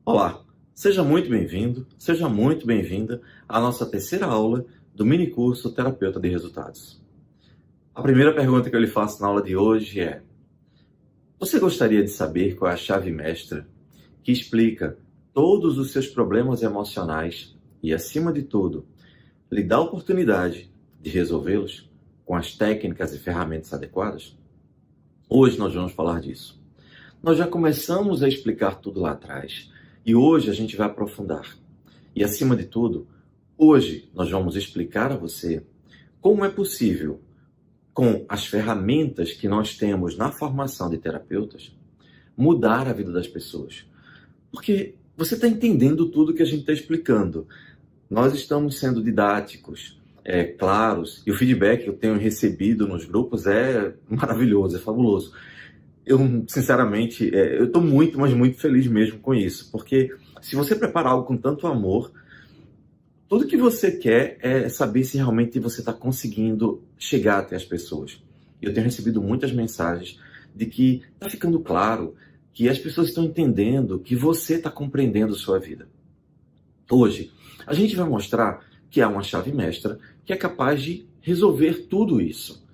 Olá, seja muito bem-vindo, seja muito bem-vinda à nossa terceira aula do mini curso Terapeuta de Resultados. A primeira pergunta que eu lhe faço na aula de hoje é: você gostaria de saber qual é a chave mestra que explica todos os seus problemas emocionais e, acima de tudo, lhe dá a oportunidade de resolvê-los com as técnicas e ferramentas adequadas? Hoje nós vamos falar disso. Nós já começamos a explicar tudo lá atrás e hoje a gente vai aprofundar. E, acima de tudo, hoje nós vamos explicar a você como é possível, com as ferramentas que nós temos na formação de terapeutas, mudar a vida das pessoas. Porque você está entendendo tudo que a gente está explicando. Nós estamos sendo didáticos, claros, e o feedback que eu tenho recebido nos grupos é maravilhoso, é fabuloso. Eu, sinceramente, eu estou muito, mas muito feliz mesmo com isso, porque se você prepara algo com tanto amor, tudo que você quer é saber se realmente você está conseguindo chegar até as pessoas. Eu tenho recebido muitas mensagens de que está ficando claro, que as pessoas estão entendendo, que você está compreendendo sua vida. Hoje, a gente vai mostrar que há uma chave mestra que é capaz de resolver tudo isso.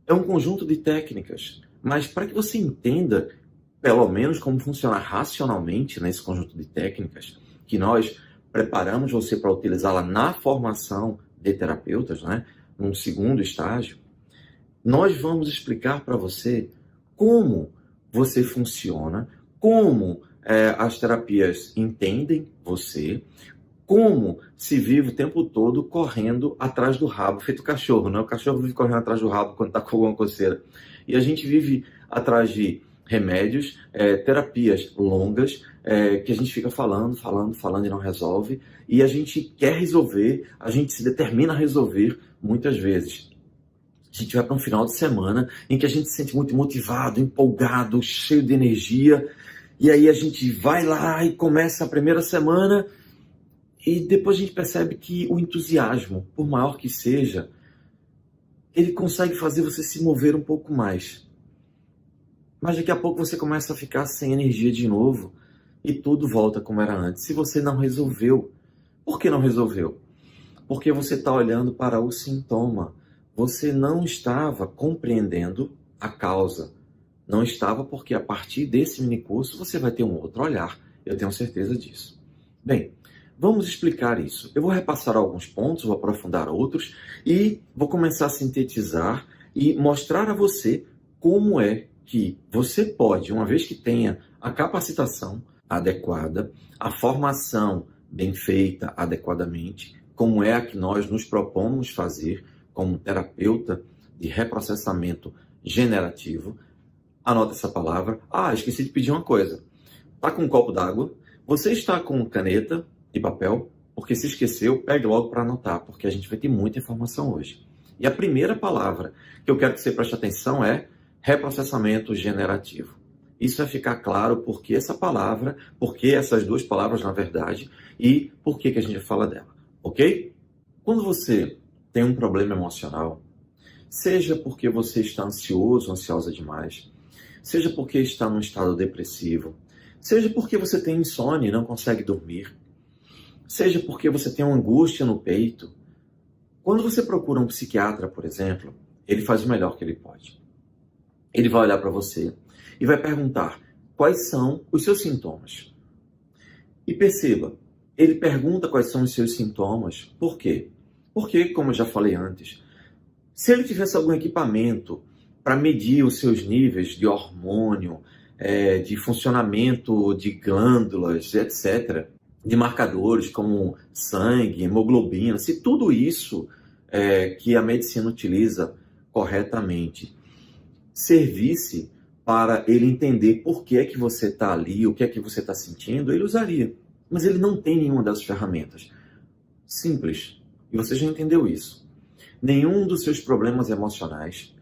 É um conjunto de técnicas, mas para que você entenda, pelo menos, como funciona racionalmente nesse conjunto de técnicas, que nós preparamos você para utilizá-la na formação de terapeutas, né, num segundo estágio, nós vamos explicar para você como você funciona, como as terapias entendem você, como se vive o tempo todo correndo atrás do rabo, feito cachorro, né? O cachorro vive correndo atrás do rabo quando está com alguma coceira. E a gente vive atrás de remédios, terapias longas, que a gente fica falando e não resolve. E a gente quer resolver, a gente se determina a resolver muitas vezes. A gente vai para um final de semana em que a gente se sente muito motivado, empolgado, cheio de energia. E aí a gente vai lá e começa a primeira semana e depois a gente percebe que o entusiasmo, por maior que seja, ele consegue fazer você se mover um pouco mais. Mas daqui a pouco você começa a ficar sem energia de novo e tudo volta como era antes. Se você não resolveu, por que não resolveu? Porque você está olhando para o sintoma. Você não estava compreendendo a causa. Não estava, porque a partir desse minicurso você vai ter um outro olhar. Eu tenho certeza disso. Bem, vamos explicar isso. Eu vou repassar alguns pontos, vou aprofundar outros e vou começar a sintetizar e mostrar a você como é que você pode, uma vez que tenha a capacitação adequada, a formação bem feita adequadamente, como é a que nós nos propomos fazer como terapeuta de reprocessamento generativo. Anota essa palavra. Esqueci de pedir uma coisa. Está com um copo d'água? Você está com caneta e papel? Porque se esqueceu, pegue logo para anotar, porque a gente vai ter muita informação hoje. E a primeira palavra que eu quero que você preste atenção é reprocessamento generativo. Isso vai ficar claro porque essa palavra, porque essas duas palavras, na verdade, e por que a gente fala dela, ok? Quando você tem um problema emocional, seja porque você está ansioso, ansiosa demais, seja porque está num estado depressivo, seja porque você tem insônia e não consegue dormir, seja porque você tem uma angústia no peito, quando você procura um psiquiatra, por exemplo, ele faz o melhor que ele pode. Ele vai olhar para você e vai perguntar quais são os seus sintomas. E perceba, ele pergunta quais são os seus sintomas. Por quê? Porque, como eu já falei antes, se ele tivesse algum equipamento para medir os seus níveis de hormônio, de funcionamento de glândulas, etc., de marcadores como sangue, hemoglobina, se tudo isso que a medicina utiliza corretamente servisse para ele entender por que é que você está ali, o que é que você está sentindo, ele usaria. Mas ele não tem nenhuma dessas ferramentas. Simples. E você já entendeu isso. Nenhum dos seus problemas emocionais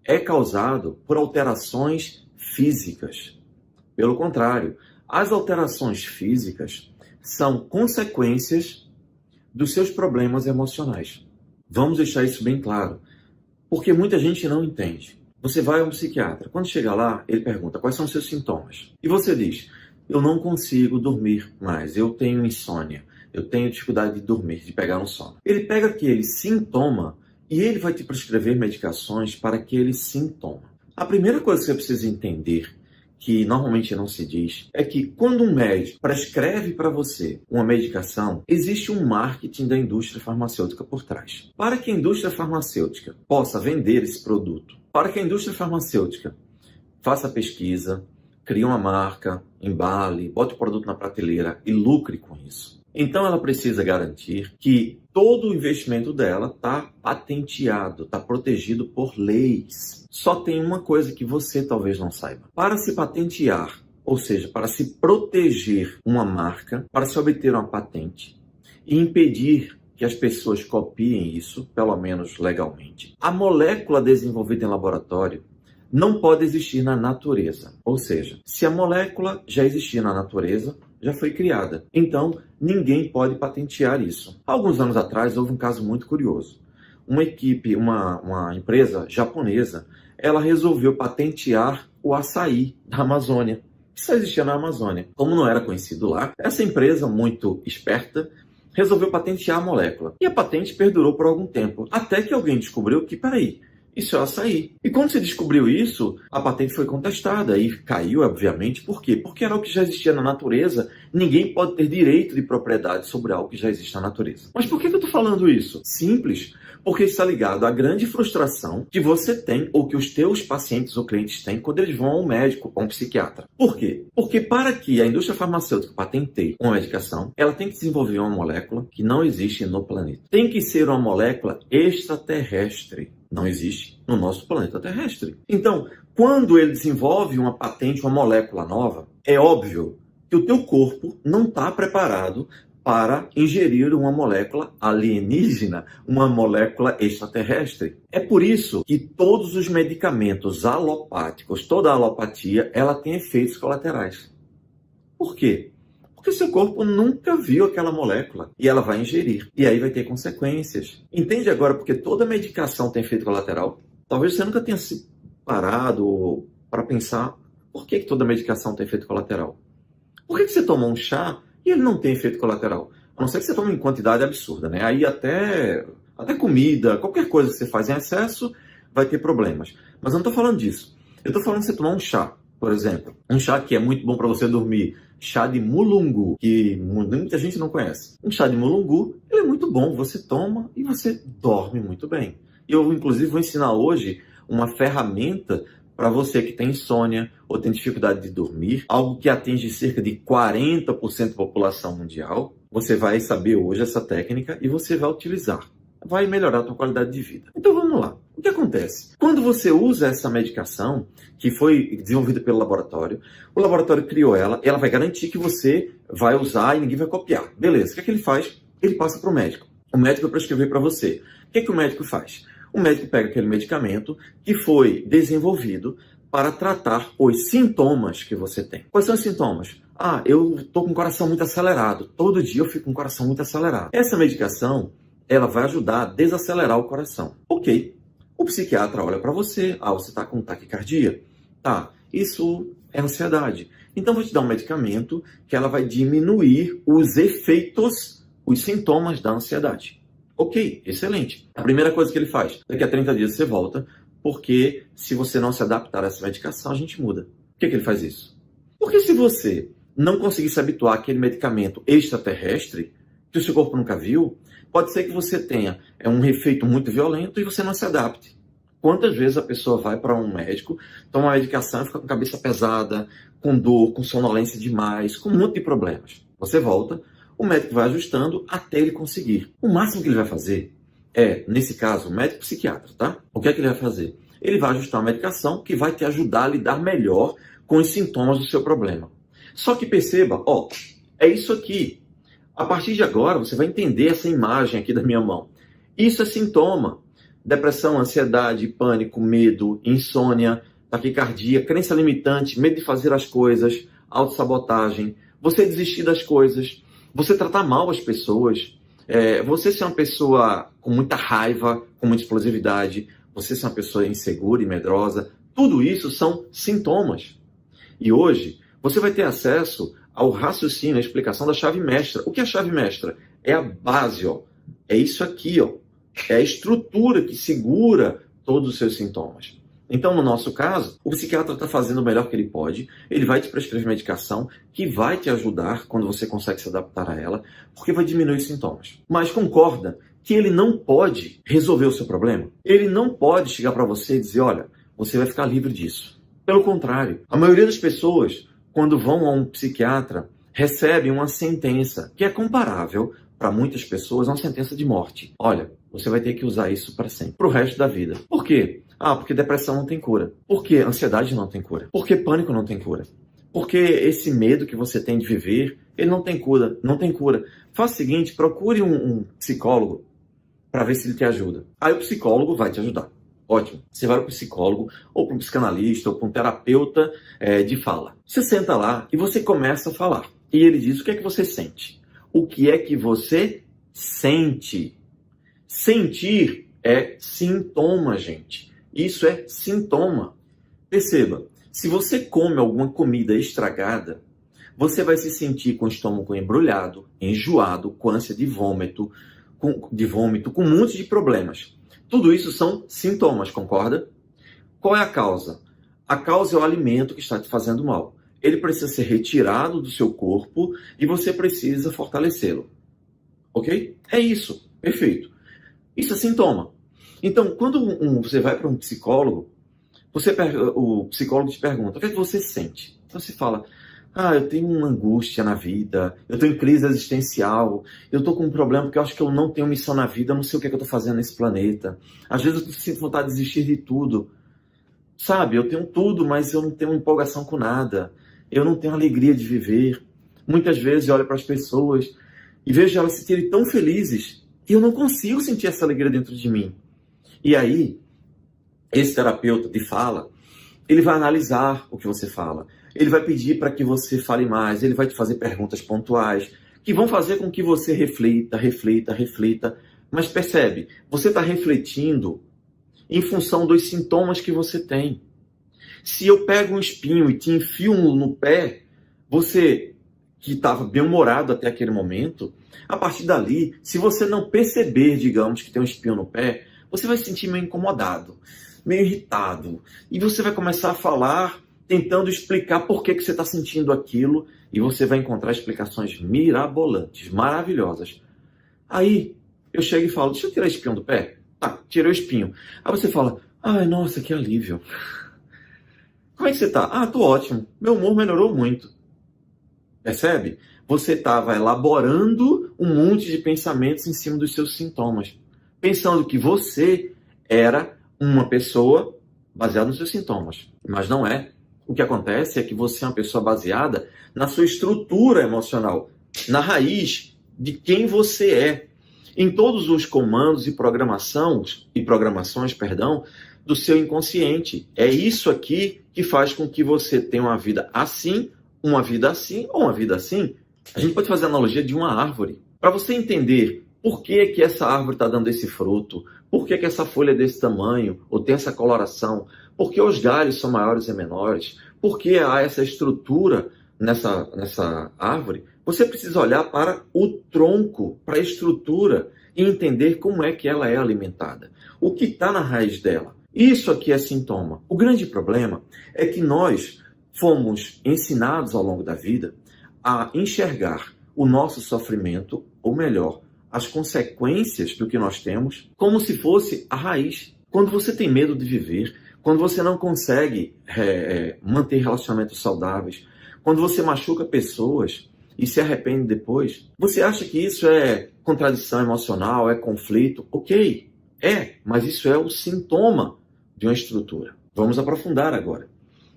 é causado por alterações físicas. Pelo contrário, as alterações físicas são consequências dos seus problemas emocionais. Vamos deixar isso bem claro, porque muita gente não entende. Você vai a um psiquiatra. Quando chega lá, ele pergunta quais são os seus sintomas. E você diz, eu não consigo dormir mais, eu tenho insônia, eu tenho dificuldade de dormir, de pegar no sono. Ele pega aquele sintoma e ele vai te prescrever medicações para aquele sintoma. A primeira coisa que você precisa entender, que normalmente não se diz, é que quando um médico prescreve para você uma medicação, existe um marketing da indústria farmacêutica por trás. Para que a indústria farmacêutica possa vender esse produto, para que a indústria farmacêutica faça pesquisa, crie uma marca, embale, bote o produto na prateleira e lucre com isso. Então ela precisa garantir que todo o investimento dela está patenteado, está protegido por leis. Só tem uma coisa que você talvez não saiba. Para se patentear, ou seja, para se proteger uma marca, para se obter uma patente e impedir que as pessoas copiem isso, pelo menos legalmente, a molécula desenvolvida em laboratório não pode existir na natureza. Ou seja, se a molécula já existia na natureza, já foi criada. Então, ninguém pode patentear isso. Alguns anos atrás, houve um caso muito curioso. Uma equipe, uma empresa japonesa, ela resolveu patentear o açaí da Amazônia, que só existia na Amazônia. Como não era conhecido lá, essa empresa, muito esperta, resolveu patentear a molécula. E a patente perdurou por algum tempo, até que alguém descobriu que, peraí, isso é açaí. E quando se descobriu isso, a patente foi contestada e caiu, obviamente. Por quê? Porque era o que já existia na natureza. Ninguém pode ter direito de propriedade sobre algo que já existe na natureza. Mas por que eu estou falando isso? Simples. Porque está ligado à grande frustração que você tem ou que os teus pacientes ou clientes têm quando eles vão ao médico ou a um psiquiatra. Por quê? Porque para que a indústria farmacêutica patenteie uma medicação, ela tem que desenvolver uma molécula que não existe no planeta. Tem que ser uma molécula extraterrestre. Não existe no nosso planeta terrestre. Então, quando ele desenvolve uma patente, uma molécula nova, é óbvio que o teu corpo não está preparado para ingerir uma molécula alienígena, uma molécula extraterrestre. É por isso que todos os medicamentos alopáticos, toda a alopatia, ela tem efeitos colaterais. Por quê? Porque seu corpo nunca viu aquela molécula e ela vai ingerir. E aí vai ter consequências. Entende agora porque toda medicação tem efeito colateral? Talvez você nunca tenha se parado para pensar por que toda medicação tem efeito colateral. Por que você toma um chá e ele não tem efeito colateral? A não ser que você tome em quantidade absurda, né? Aí até comida, qualquer coisa que você faz em excesso vai ter problemas. Mas eu não estou falando disso. Eu estou falando de você tomar um chá, por exemplo. Um chá que é muito bom para você dormir. Chá de mulungu, que muita gente não conhece. Um chá de mulungu, ele é muito bom. Você toma e você dorme muito bem. Eu, inclusive, vou ensinar hoje uma ferramenta para você que tem insônia ou tem dificuldade de dormir, algo que atinge cerca de 40% da população mundial. Você vai saber hoje essa técnica e você vai utilizar. Vai melhorar a tua qualidade de vida. Então vamos lá. O que acontece? Quando você usa essa medicação, que foi desenvolvida pelo laboratório, o laboratório criou ela, ela vai garantir que você vai usar e ninguém vai copiar. Beleza, o que é que ele faz? Ele passa para o médico. O médico vai prescrever para você. O que é que o médico faz? O médico pega aquele medicamento que foi desenvolvido para tratar os sintomas que você tem. Quais são os sintomas? Ah, eu estou com o coração muito acelerado. Todo dia eu fico com o coração muito acelerado. Essa medicação, ela vai ajudar a desacelerar o coração. Ok. O psiquiatra olha para você. Ah, você está com taquicardia? Tá, isso é ansiedade. Então, vou te dar um medicamento que ela vai diminuir os efeitos, os sintomas da ansiedade. Ok, excelente. A primeira coisa que ele faz, daqui a 30 dias você volta, porque se você não se adaptar a essa medicação, a gente muda. Por que ele faz isso? Porque se você não conseguir se habituar àquele medicamento extraterrestre, que o seu corpo nunca viu, pode ser que você tenha um efeito muito violento e você não se adapte. Quantas vezes a pessoa vai para um médico, toma uma medicação e fica com a cabeça pesada, com dor, com sonolência demais, com um monte de problemas. Você volta, o médico vai ajustando até ele conseguir. O máximo que ele vai fazer é, nesse caso, o médico psiquiatra, tá? O que é que ele vai fazer? Ele vai ajustar uma medicação que vai te ajudar a lidar melhor com os sintomas do seu problema. Só que perceba, ó, é isso aqui. A partir de agora, você vai entender essa imagem aqui da minha mão. Isso é sintoma. Depressão, ansiedade, pânico, medo, insônia, taquicardia, crença limitante, medo de fazer as coisas, autossabotagem, você desistir das coisas, você tratar mal as pessoas, você ser uma pessoa com muita raiva, com muita explosividade, você ser uma pessoa insegura e medrosa. Tudo isso são sintomas. E hoje, Você vai ter acesso ao raciocínio, à explicação da chave mestra. O que é a chave mestra? É a base, ó. É isso aqui, ó. É a estrutura que segura todos os seus sintomas. Então, no nosso caso, o psiquiatra está fazendo o melhor que ele pode, ele vai te prescrever medicação que vai te ajudar quando você consegue se adaptar a ela, porque vai diminuir os sintomas. Mas concorda que ele não pode resolver o seu problema? Ele não pode chegar para você e dizer, olha, você vai ficar livre disso. Pelo contrário, a maioria das pessoas, quando vão a um psiquiatra, recebem uma sentença que é comparável para muitas pessoas a uma sentença de morte. Olha, você vai ter que usar isso para sempre, para o resto da vida. Por quê? Ah, porque depressão não tem cura. Por que ansiedade não tem cura? Por que pânico não tem cura? Porque esse medo que você tem de viver, ele não tem cura. Não tem cura. Faça o seguinte, procure um psicólogo para ver se ele te ajuda. Aí o psicólogo vai te ajudar. Ótimo. Você vai para o psicólogo, ou para um psicanalista, ou para um terapeuta de fala. Você senta lá e você começa a falar. E ele diz, o que é que você sente? O que é que você sente? Sentir é sintoma, gente. Isso é sintoma. Perceba, se você come alguma comida estragada, você vai se sentir com o estômago embrulhado, enjoado, com ânsia de vômito, com um monte de problemas. Tudo isso são sintomas, concorda? Qual é a causa? A causa é o alimento que está te fazendo mal. Ele precisa ser retirado do seu corpo e você precisa fortalecê-lo. Ok? É isso. Perfeito. Isso é sintoma. Então, quando você vai para um psicólogo, o psicólogo te pergunta, o que é que você sente? Então você fala, eu tenho uma angústia na vida, eu estou em crise existencial, eu estou com um problema porque eu acho que eu não tenho missão na vida, eu não sei o que é que eu estou fazendo nesse planeta. Às vezes eu sinto vontade de desistir de tudo. Sabe, eu tenho tudo, mas eu não tenho empolgação com nada. Eu não tenho alegria de viver. Muitas vezes eu olho para as pessoas e vejo elas se sentirem tão felizes e eu não consigo sentir essa alegria dentro de mim. E aí, esse terapeuta de fala, ele vai analisar o que você fala. Ele vai pedir para que você fale mais, ele vai te fazer perguntas pontuais, que vão fazer com que você reflita. Mas percebe, você está refletindo em função dos sintomas que você tem. Se eu pego um espinho e te enfio no pé, você que estava bem-humorado até aquele momento, a partir dali, se você não perceber, digamos, que tem um espinho no pé, você vai se sentir meio incomodado, meio irritado. E você vai começar a falar, tentando explicar por que você está sentindo aquilo, e você vai encontrar explicações mirabolantes, maravilhosas. Aí, eu chego e falo, deixa eu tirar o espinho do pé. Tá, tirei o espinho. Aí você fala, ai, nossa, que alívio. Como é que você tá? Tô ótimo. Meu humor melhorou muito. Percebe? Você estava elaborando um monte de pensamentos em cima dos seus sintomas. Pensando que você era uma pessoa baseada nos seus sintomas. Mas não é. O que acontece é que você é uma pessoa baseada na sua estrutura emocional, na raiz de quem você é, em todos os comandos e programações, do seu inconsciente. É isso aqui que faz com que você tenha uma vida assim ou uma vida assim. A gente pode fazer a analogia de uma árvore. Para você entender por que essa árvore está dando esse fruto, por que essa folha é desse tamanho, ou tem essa coloração, por que os galhos são maiores e menores, por que há essa estrutura nessa árvore, você precisa olhar para o tronco, para a estrutura, e entender como é que ela é alimentada. O que está na raiz dela. Isso aqui é sintoma. O grande problema é que nós fomos ensinados ao longo da vida a enxergar o nosso sofrimento, ou melhor, as consequências do que nós temos, como se fosse a raiz. Quando você tem medo de viver, quando você não consegue manter relacionamentos saudáveis, quando você machuca pessoas e se arrepende depois, você acha que isso é contradição emocional, é conflito? Ok, mas isso é o sintoma de uma estrutura. Vamos aprofundar agora.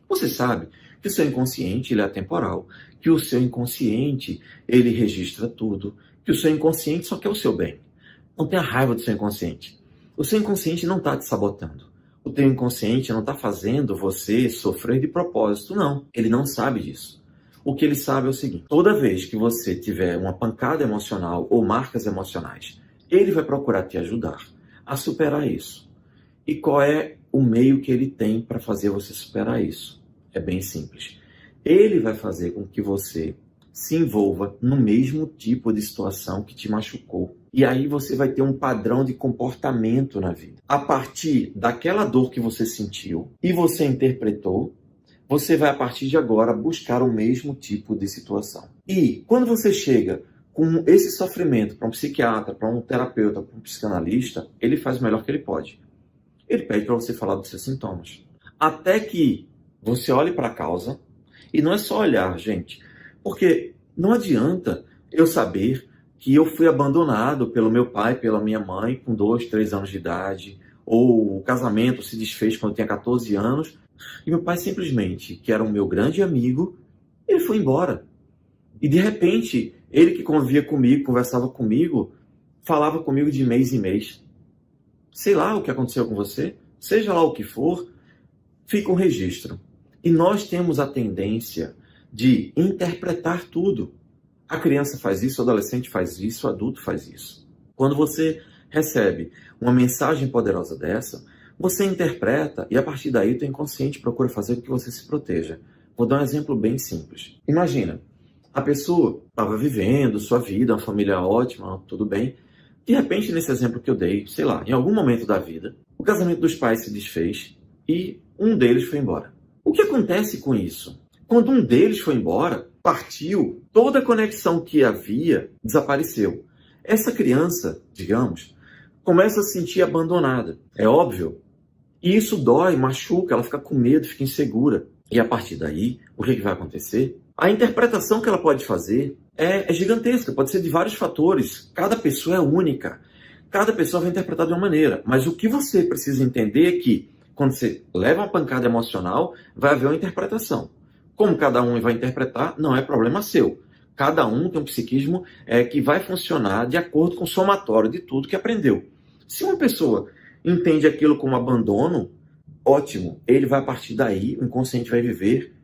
Você sabe que o seu inconsciente ele é atemporal, que o seu inconsciente ele registra tudo, que o seu inconsciente só quer o seu bem. Não tenha raiva do seu inconsciente. O seu inconsciente não está te sabotando. O teu inconsciente não está fazendo você sofrer de propósito, não. Ele não sabe disso. O que ele sabe é o seguinte: toda vez que você tiver uma pancada emocional ou marcas emocionais, ele vai procurar te ajudar a superar isso. E qual é o meio que ele tem para fazer você superar isso? É bem simples. ele vai fazer com que você se envolva no mesmo tipo de situação que te machucou. E aí você vai ter um padrão de comportamento na vida. A partir daquela dor que você sentiu e você interpretou, você vai, a partir de agora, buscar o mesmo tipo de situação. E quando você chega com esse sofrimento para um psiquiatra, para um terapeuta, para um psicanalista, ele faz o melhor que ele pode. Ele pede para você falar dos seus sintomas. Até que você olhe para a causa. E não é só olhar, gente. Porque não adianta eu saber que eu fui abandonado pelo meu pai, pela minha mãe, com 2, 3 anos de idade. Ou o casamento se desfez quando eu tinha 14 anos. E meu pai simplesmente, que era o meu grande amigo, ele foi embora. E de repente, ele que convivia comigo, conversava comigo, falava comigo de mês em mês. Sei lá o que aconteceu com você, seja lá o que for, fica um registro. E nós temos a tendência de interpretar tudo. A criança faz isso, o adolescente faz isso, o adulto faz isso. Quando você recebe uma mensagem poderosa dessa, você interpreta e a partir daí o teu inconsciente procura fazer com que você se proteja. Vou dar um exemplo bem simples. Imagina, a pessoa estava vivendo sua vida, uma família ótima, tudo bem. De repente, nesse exemplo que eu dei, sei lá, em algum momento da vida, o casamento dos pais se desfez e um deles foi embora. O que acontece com isso? Quando um deles foi embora, partiu, toda a conexão que havia desapareceu. Essa criança, digamos, começa a se sentir abandonada. É óbvio. E isso dói, machuca, ela fica com medo, fica insegura. E a partir daí, o que vai acontecer? A interpretação que ela pode fazer é gigantesca, pode ser de vários fatores. Cada pessoa é única. Cada pessoa vai interpretar de uma maneira. Mas o que você precisa entender é que, quando você leva uma pancada emocional, vai haver uma interpretação. Como cada um vai interpretar, não é problema seu. Cada um tem um psiquismo que vai funcionar de acordo com o somatório de tudo que aprendeu. Se uma pessoa entende aquilo como abandono, ótimo. Ele vai, a partir daí, o inconsciente vai viver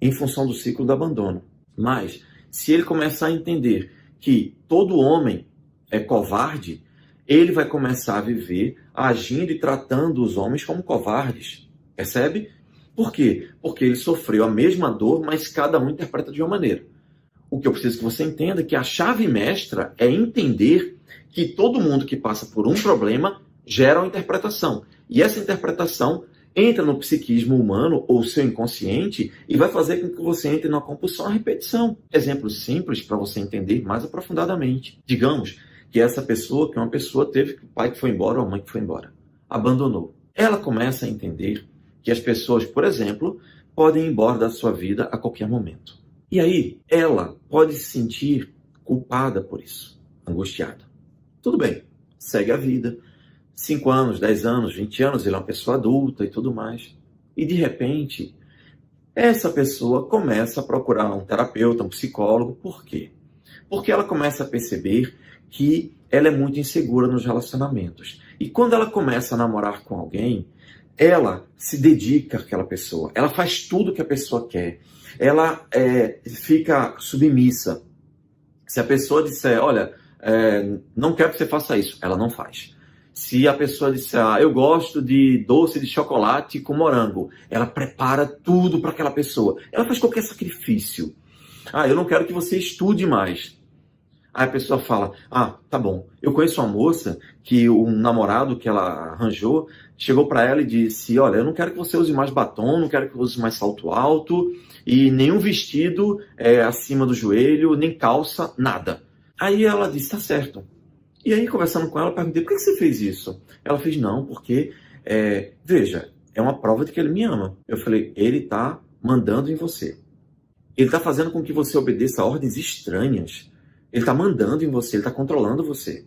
em função do ciclo do abandono. Mas, se ele começar a entender que todo homem é covarde, ele vai começar a viver agindo e tratando os homens como covardes. Percebe? Por quê? Porque ele sofreu a mesma dor, mas cada um interpreta de uma maneira. O que eu preciso que você entenda é que a chave mestra é entender que todo mundo que passa por um problema gera uma interpretação. E essa interpretação entra no psiquismo humano ou seu inconsciente e vai fazer com que você entre numa compulsão à repetição. Exemplos simples para você entender mais aprofundadamente. Digamos que uma pessoa teve o pai que foi embora ou a mãe que foi embora. Abandonou. Ela começa a entender que as pessoas, por exemplo, podem ir embora da sua vida a qualquer momento. E aí, ela pode se sentir culpada por isso, angustiada. Tudo bem, segue a vida. 5 anos, 10 anos, 20 anos, ele é uma pessoa adulta e tudo mais. E de repente, essa pessoa começa a procurar um terapeuta, um psicólogo. Por quê? Porque ela começa a perceber que ela é muito insegura nos relacionamentos. E quando ela começa a namorar com alguém, ela se dedica àquela pessoa. Ela faz tudo que a pessoa quer. Ela fica submissa. Se a pessoa disser, olha, não quero que você faça isso, ela não faz. Se a pessoa disser, eu gosto de doce de chocolate com morango, ela prepara tudo para aquela pessoa. Ela faz qualquer sacrifício. Eu não quero que você estude mais. Aí a pessoa fala, tá bom. Eu conheço uma moça que um namorado que ela arranjou chegou para ela e disse, olha, eu não quero que você use mais batom, não quero que você use mais salto alto e nenhum vestido acima do joelho, nem calça, nada. Aí ela disse, tá certo. E aí, conversando com ela, eu perguntei, por que você fez isso? Ela fez, não, porque, veja, é uma prova de que ele me ama. Eu falei, ele está mandando em você. Ele está fazendo com que você obedeça a ordens estranhas. Ele está mandando em você, ele está controlando você.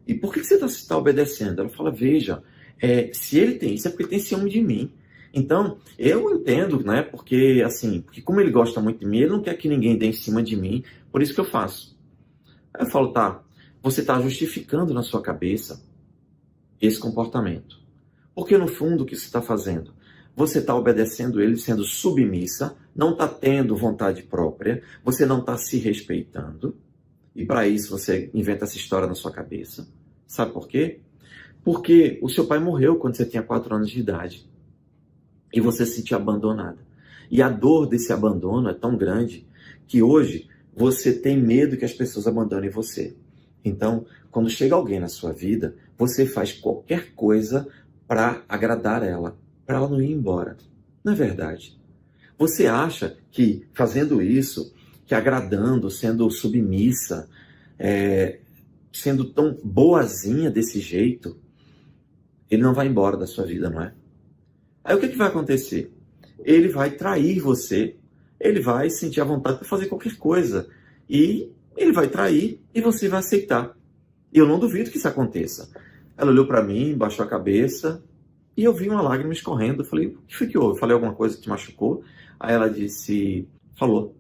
E por que você está obedecendo? Ela fala, veja, se ele tem isso, é porque ele tem ciúme de mim. Então, eu entendo, né? Porque como ele gosta muito de mim, ele não quer que ninguém dê em cima de mim, por isso que eu faço. Aí eu falo, tá, você está justificando na sua cabeça esse comportamento. Porque no fundo o que você está fazendo? Você está obedecendo ele, sendo submissa, não está tendo vontade própria, você não está se respeitando. E para isso você inventa essa história na sua cabeça. Sabe por quê? Porque o seu pai morreu quando você tinha 4 anos de idade. E você se sentiu abandonada. E a dor desse abandono é tão grande que hoje você tem medo que as pessoas abandonem você. Então, quando chega alguém na sua vida, você faz qualquer coisa para agradar ela, para ela não ir embora. Não é verdade? Você acha que fazendo isso, que agradando, sendo submissa, sendo tão boazinha desse jeito, ele não vai embora da sua vida, não é? Aí o que vai acontecer? Ele vai trair você, ele vai sentir a vontade de fazer qualquer coisa. E ele vai trair e você vai aceitar. E eu não duvido que isso aconteça. Ela olhou para mim, baixou a cabeça e eu vi uma lágrima escorrendo. Eu falei, o que foi que houve? Eu falei alguma coisa que te machucou? Aí ela disse, falou.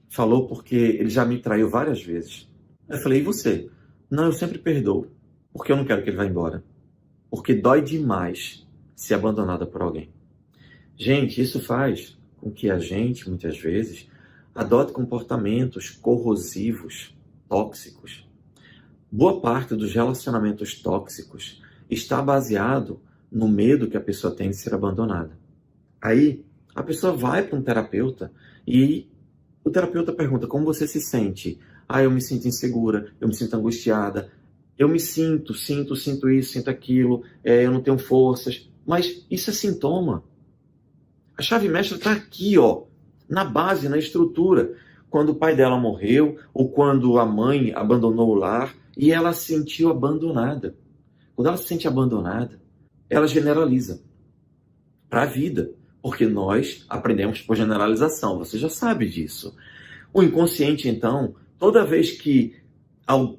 Falou porque ele já me traiu várias vezes. Eu falei, e você? Não, eu sempre perdoo. Porque eu não quero que ele vá embora. Porque dói demais ser abandonada por alguém. Gente, isso faz com que a gente, muitas vezes, adote comportamentos corrosivos, tóxicos. Boa parte dos relacionamentos tóxicos está baseado no medo que a pessoa tem de ser abandonada. Aí, a pessoa vai para um terapeuta e o terapeuta pergunta como você se sente. Ah, eu me sinto insegura, eu me sinto angustiada, eu me sinto isso, sinto aquilo, eu não tenho forças. Mas isso é sintoma. A chave mestra está aqui, ó, na base, na estrutura. Quando o pai dela morreu, ou quando a mãe abandonou o lar, e ela se sentiu abandonada. Quando ela se sente abandonada, ela generaliza para a vida. Porque nós aprendemos por generalização, você já sabe disso. O inconsciente, então, toda vez que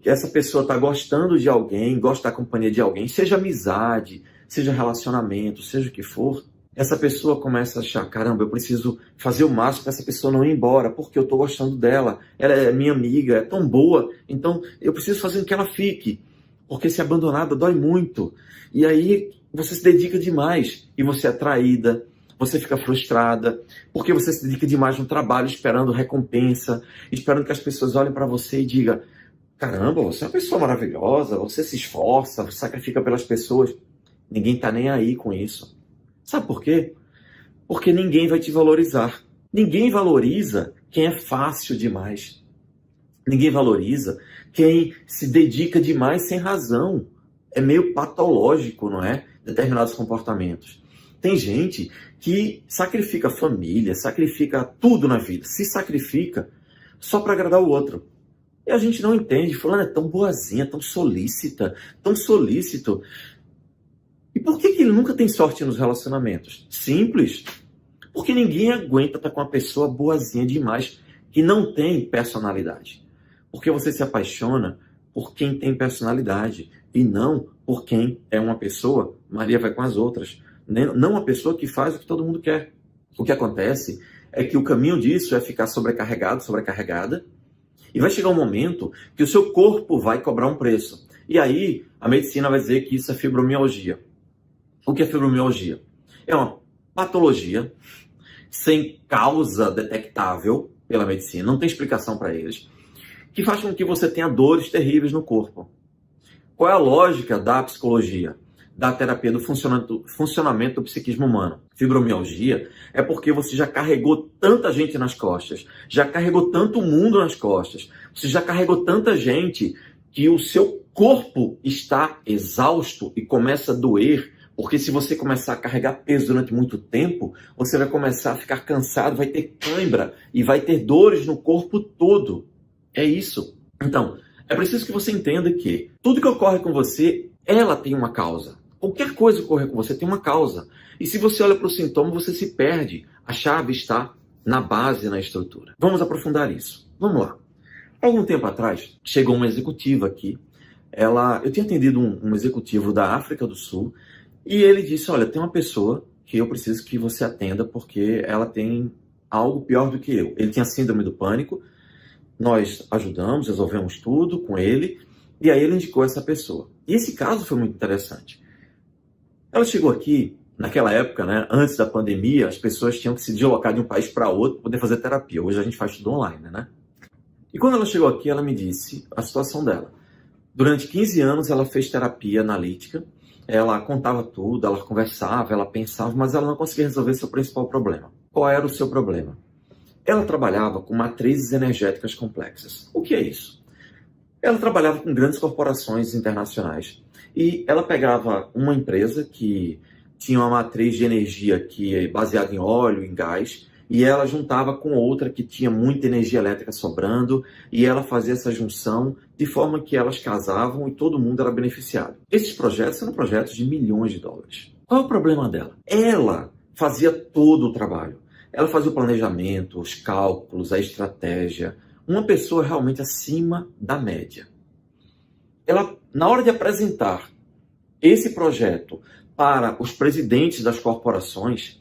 essa pessoa está gostando de alguém, gosta da companhia de alguém, seja amizade, seja relacionamento, seja o que for, essa pessoa começa a achar, caramba, eu preciso fazer o máximo para essa pessoa não ir embora, porque eu estou gostando dela, ela é minha amiga, é tão boa, então eu preciso fazer com que ela fique, porque ser abandonada dói muito. E aí você se dedica demais e você é traída, você fica frustrada, porque você se dedica demais no trabalho, esperando recompensa, esperando que as pessoas olhem para você e digam, caramba, você é uma pessoa maravilhosa, você se esforça, você sacrifica pelas pessoas. Ninguém está nem aí com isso. Sabe por quê? Porque ninguém vai te valorizar. Ninguém valoriza quem é fácil demais. Ninguém valoriza quem se dedica demais sem razão. É meio patológico, não é? Determinados comportamentos. Tem gente que sacrifica a família, sacrifica tudo na vida, se sacrifica só para agradar o outro. E a gente não entende. Fulano é tão boazinha, tão solícita, tão solícito. E por que ele nunca tem sorte nos relacionamentos? Simples. Porque ninguém aguenta estar com uma pessoa boazinha demais que não tem personalidade. Porque você se apaixona por quem tem personalidade e não por quem é uma pessoa, Maria vai com as outras, não uma pessoa que faz o que todo mundo quer. O que acontece é que o caminho disso é ficar sobrecarregado, sobrecarregada, e vai chegar um momento que o seu corpo vai cobrar um preço. E aí a medicina vai dizer que isso é fibromialgia. O que é fibromialgia? É uma patologia sem causa detectável pela medicina, não tem explicação para eles, que faz com que você tenha dores terríveis no corpo. Qual é a lógica da psicologia, da terapia do funcionamento do psiquismo humano? Fibromialgia é porque você já carregou tanta gente nas costas, já carregou tanto mundo nas costas, você já carregou tanta gente que o seu corpo está exausto e começa a doer. Porque se você começar a carregar peso durante muito tempo, você vai começar a ficar cansado, vai ter cãibra e vai ter dores no corpo todo. É isso. Então, é preciso que você entenda que tudo que ocorre com você, ela tem uma causa. Qualquer coisa que ocorre com você tem uma causa. E se você olha para o sintoma, você se perde. A chave está na base, na estrutura. Vamos aprofundar isso. Vamos lá. Algum tempo atrás, chegou uma executiva aqui. Eu tinha atendido um executivo da África do Sul. E ele disse, olha, tem uma pessoa que eu preciso que você atenda porque ela tem algo pior do que eu. Ele tinha síndrome do pânico, nós ajudamos, resolvemos tudo com ele, e aí ele indicou essa pessoa. E esse caso foi muito interessante. Ela chegou aqui, naquela época, né, antes da pandemia, as pessoas tinham que se deslocar de um país para outro para poder fazer terapia. Hoje a gente faz tudo online, né? E quando ela chegou aqui, ela me disse a situação dela. Durante 15 anos ela fez terapia analítica, ela contava tudo, ela conversava, ela pensava, mas ela não conseguia resolver seu principal problema. qual era o seu problema. Ela trabalhava com matrizes energéticas complexas. O que é isso? Ela trabalhava com grandes corporações internacionais e ela pegava uma empresa que tinha uma matriz de energia que é baseada em óleo, em gás, e ela juntava com outra que tinha muita energia elétrica sobrando, e ela fazia essa junção de forma que elas casavam e todo mundo era beneficiado. Esses projetos eram projetos de milhões de dólares. Qual é o problema dela? Ela fazia todo o trabalho. Ela fazia o planejamento, os cálculos, a estratégia. Uma pessoa realmente acima da média. Ela, na hora de apresentar esse projeto para os presidentes das corporações,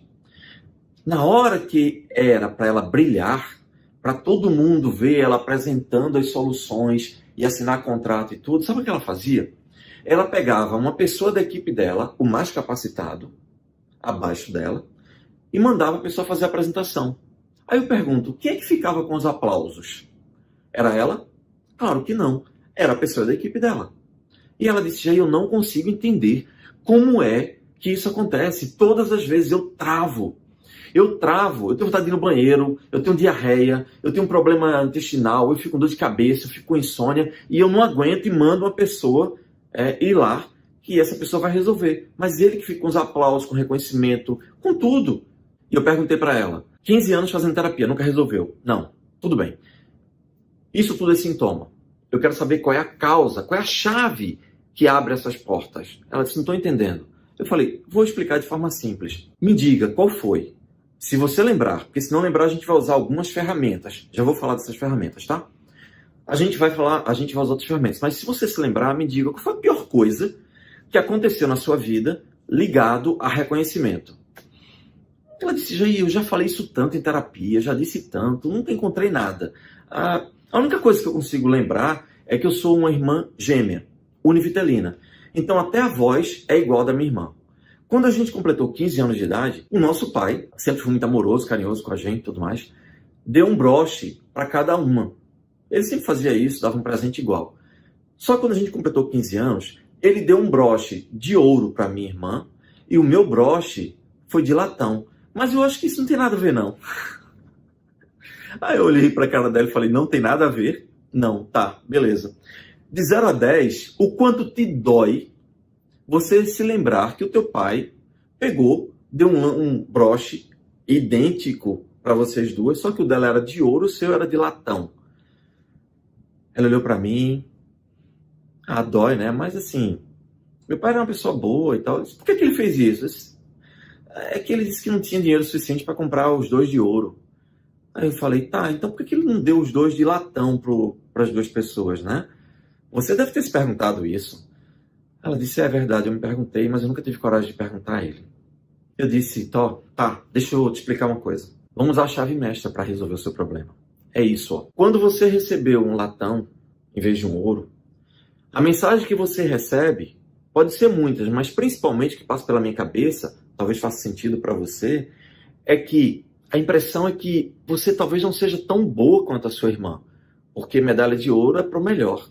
na hora que era para ela brilhar, para todo mundo ver ela apresentando as soluções e assinar contrato e tudo, sabe o que ela fazia? Ela pegava uma pessoa da equipe dela, o mais capacitado, abaixo dela, e mandava a pessoa fazer a apresentação. Aí eu pergunto, quem é que ficava com os aplausos? Era ela? Claro que não. Era a pessoa da equipe dela. E ela disse, eu não consigo entender como é que isso acontece. Todas as vezes eu travo. Eu tenho vontade de ir no banheiro, eu tenho diarreia, eu tenho um problema intestinal, eu fico com dor de cabeça, eu fico com insônia, e eu não aguento e mando uma pessoa ir lá, que essa pessoa vai resolver. Mas ele que fica com os aplausos, com reconhecimento, com tudo. E eu perguntei para ela, 15 anos fazendo terapia, nunca resolveu. Não, tudo bem. Isso tudo é sintoma. Eu quero saber qual é a causa, qual é a chave que abre essas portas. Ela disse, não estou entendendo. Eu falei, vou explicar de forma simples. Me diga, qual foi? Se você lembrar, porque se não lembrar a gente vai usar algumas ferramentas. Já vou falar dessas ferramentas, tá? A gente vai usar outras ferramentas. Mas se você se lembrar, me diga qual foi a pior coisa que aconteceu na sua vida ligado a reconhecimento. Ela disse, Jair, eu já falei isso tanto em terapia, já disse tanto, nunca encontrei nada. A única coisa que eu consigo lembrar é que eu sou uma irmã gêmea, univitelina. Então até a voz é igual da minha irmã. Quando a gente completou 15 anos de idade, o nosso pai, sempre foi muito amoroso, carinhoso com a gente e tudo mais, deu um broche para cada uma. Ele sempre fazia isso, dava um presente igual. Só que quando a gente completou 15 anos, ele deu um broche de ouro para minha irmã e o meu broche foi de latão. Mas eu acho que isso não tem nada a ver, não. Aí eu olhei para a cara dela e falei, não tem nada a ver? Não, tá, beleza. De 0 a 10, o quanto te dói você se lembrar que o teu pai pegou, deu um broche idêntico para vocês duas, só que o dela era de ouro, o seu era de latão. Ela olhou para mim, dói, né? Mas assim, meu pai era uma pessoa boa e tal. Por que ele fez isso? É que ele disse que não tinha dinheiro suficiente para comprar os 2 de ouro. Aí eu falei, tá, então por que ele não deu os 2 de latão para as 2 pessoas, né? Você deve ter se perguntado isso. Ela disse, é verdade, eu me perguntei, mas eu nunca tive coragem de perguntar a ele. Eu disse, tá, deixa eu te explicar uma coisa. Vamos usar a chave mestra para resolver o seu problema. É isso, ó. Quando você recebeu um latão, em vez de um ouro, a mensagem que você recebe pode ser muitas, mas principalmente que passa pela minha cabeça, talvez faça sentido para você, é que a impressão é que você talvez não seja tão boa quanto a sua irmã, porque medalha de ouro é pro melhor.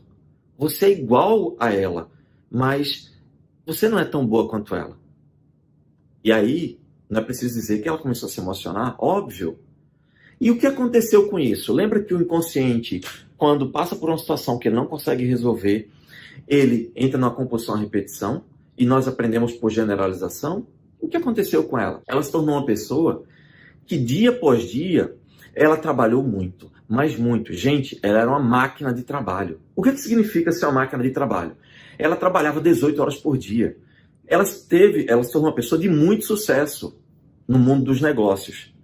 Você é igual a ela, mas você não é tão boa quanto ela. E aí, não é preciso dizer que ela começou a se emocionar, óbvio. E o que aconteceu com isso? Lembra que o inconsciente, quando passa por uma situação que ele não consegue resolver, ele entra numa compulsão à repetição, e nós aprendemos por generalização? O que aconteceu com ela? Ela se tornou uma pessoa que dia após dia, ela trabalhou muito, mas muito. Gente, ela era uma máquina de trabalho. O que significa ser uma máquina de trabalho? Ela trabalhava 18 horas por dia. Ela se tornou uma pessoa de muito sucesso no mundo dos negócios.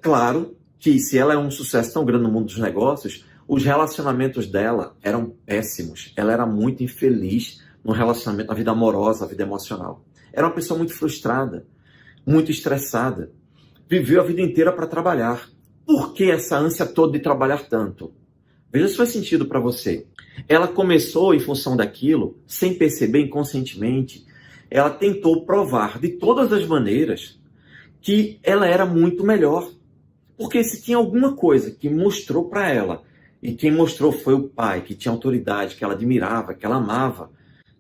Claro que se ela é um sucesso tão grande no mundo dos negócios, os relacionamentos dela eram péssimos. Ela era muito infeliz no relacionamento, na vida amorosa, na vida emocional. Era uma pessoa muito frustrada, muito estressada. Viveu a vida inteira para trabalhar. Por que essa ânsia toda de trabalhar tanto? Veja se faz sentido para você. Ela começou, em função daquilo, sem perceber inconscientemente, ela tentou provar de todas as maneiras que ela era muito melhor. Porque se tinha alguma coisa que mostrou para ela, e quem mostrou foi o pai, que tinha autoridade, que ela admirava, que ela amava,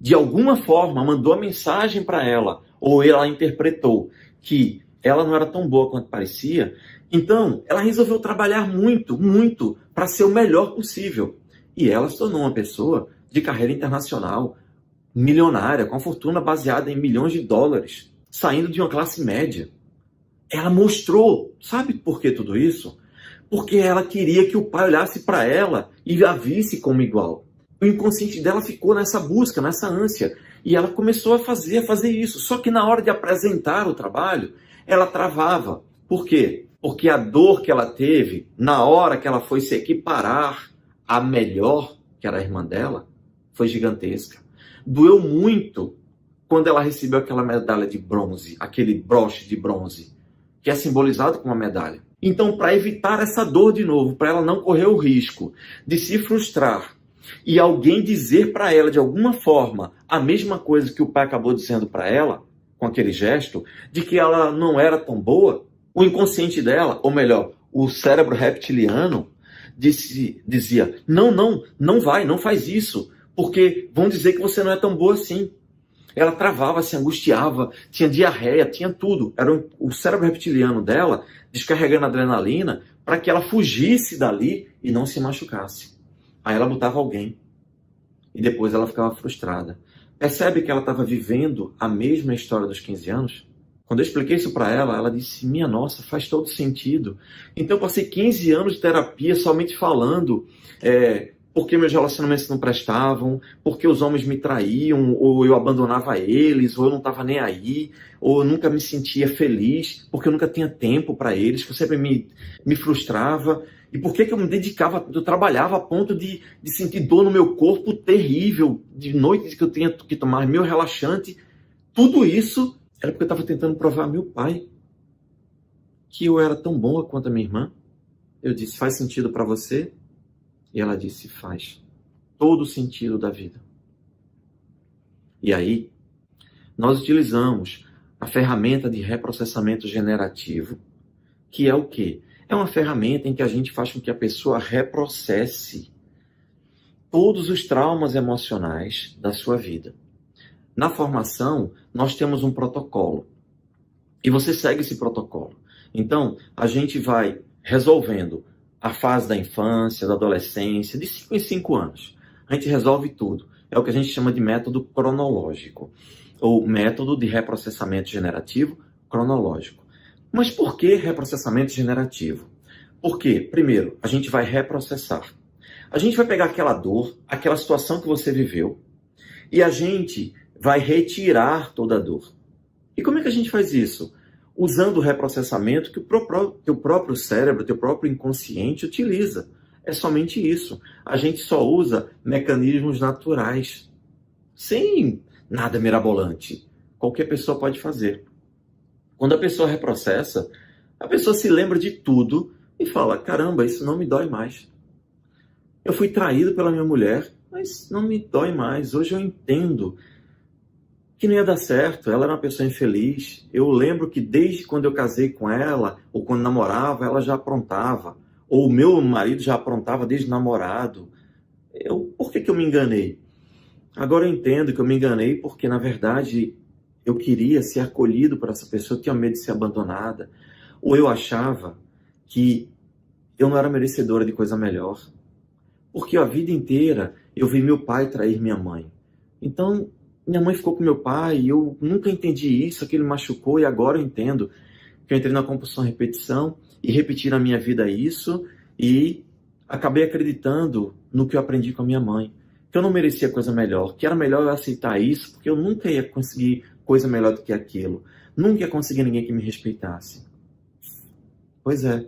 de alguma forma mandou a mensagem para ela, ou ela interpretou que ela não era tão boa quanto parecia. Então, ela resolveu trabalhar muito, muito para ser o melhor possível. E ela se tornou uma pessoa de carreira internacional, milionária, com a fortuna baseada em milhões de dólares, saindo de uma classe média. Ela mostrou, sabe por que tudo isso? Porque ela queria que o pai olhasse para ela e a visse como igual. O inconsciente dela ficou nessa busca, nessa ânsia. E ela começou a fazer isso. Só que na hora de apresentar o trabalho, ela travava. Por quê? Porque a dor que ela teve, na hora que ela foi se equiparar à melhor, que era a irmã dela, foi gigantesca. Doeu muito quando ela recebeu aquela medalha de bronze, aquele broche de bronze, que é simbolizado com uma medalha. Então, para evitar essa dor de novo, para ela não correr o risco de se frustrar e alguém dizer para ela de alguma forma a mesma coisa que o pai acabou dizendo para ela, com aquele gesto, de que ela não era tão boa, o inconsciente dela, ou melhor, o cérebro reptiliano, dizia, não vai, não faz isso, porque vão dizer que você não é tão boa assim. Ela travava, se angustiava, tinha diarreia, tinha tudo. Era o cérebro reptiliano dela descarregando adrenalina para que ela fugisse dali e não se machucasse. Aí ela botava alguém e depois ela ficava frustrada. Percebe que ela estava vivendo a mesma história dos 15 anos? Quando eu expliquei isso para ela, ela disse, minha nossa, faz todo sentido. Então eu passei 15 anos de terapia somente falando porque meus relacionamentos não prestavam, porque os homens me traíam, ou eu abandonava eles, ou eu não estava nem aí, ou eu nunca me sentia feliz, porque eu nunca tinha tempo para eles, que eu sempre me frustrava. E por que eu me dedicava, eu trabalhava a ponto de sentir dor no meu corpo terrível, de noite que eu tinha que tomar meu relaxante. Tudo isso era porque eu estava tentando provar a meu pai que eu era tão boa quanto a minha irmã. Eu disse, faz sentido para você? E ela disse, faz. Todo o sentido da vida. E aí, nós utilizamos a ferramenta de reprocessamento generativo, que é o quê? É uma ferramenta em que a gente faz com que a pessoa reprocesse todos os traumas emocionais da sua vida. Na formação, nós temos um protocolo. E você segue esse protocolo. Então, a gente vai resolvendo a fase da infância, da adolescência, de 5 em 5 anos. A gente resolve tudo. É o que a gente chama de método cronológico, ou método de reprocessamento generativo cronológico. Mas por que reprocessamento generativo? Porque, primeiro, a gente vai reprocessar. A gente vai pegar aquela dor, aquela situação que você viveu, e a gente vai retirar toda a dor. E como é que a gente faz isso? Usando o reprocessamento que o próprio cérebro, teu próprio inconsciente utiliza. É somente isso. A gente só usa mecanismos naturais, sem nada mirabolante. Qualquer pessoa pode fazer. Quando a pessoa reprocessa, a pessoa se lembra de tudo e fala, caramba, isso não me dói mais. Eu fui traído pela minha mulher, mas não me dói mais. Hoje eu entendo que não ia dar certo, ela era uma pessoa infeliz. Eu lembro que desde quando eu casei com ela, ou quando namorava, ela já aprontava. Ou o meu marido já aprontava desde namorado. Por que eu me enganei? Agora eu entendo que eu me enganei porque, na verdade, eu queria ser acolhido por essa pessoa, eu tinha medo de ser abandonada. Ou eu achava que eu não era merecedora de coisa melhor. Porque a vida inteira eu vi meu pai trair minha mãe. Então, minha mãe ficou com meu pai e eu nunca entendi isso, aquilo me machucou e agora eu entendo que eu entrei na compulsão repetição e repeti na minha vida isso e acabei acreditando no que eu aprendi com a minha mãe. Que eu não merecia coisa melhor, que era melhor eu aceitar isso porque eu nunca ia conseguir coisa melhor do que aquilo. Nunca ia conseguir ninguém que me respeitasse. Pois é.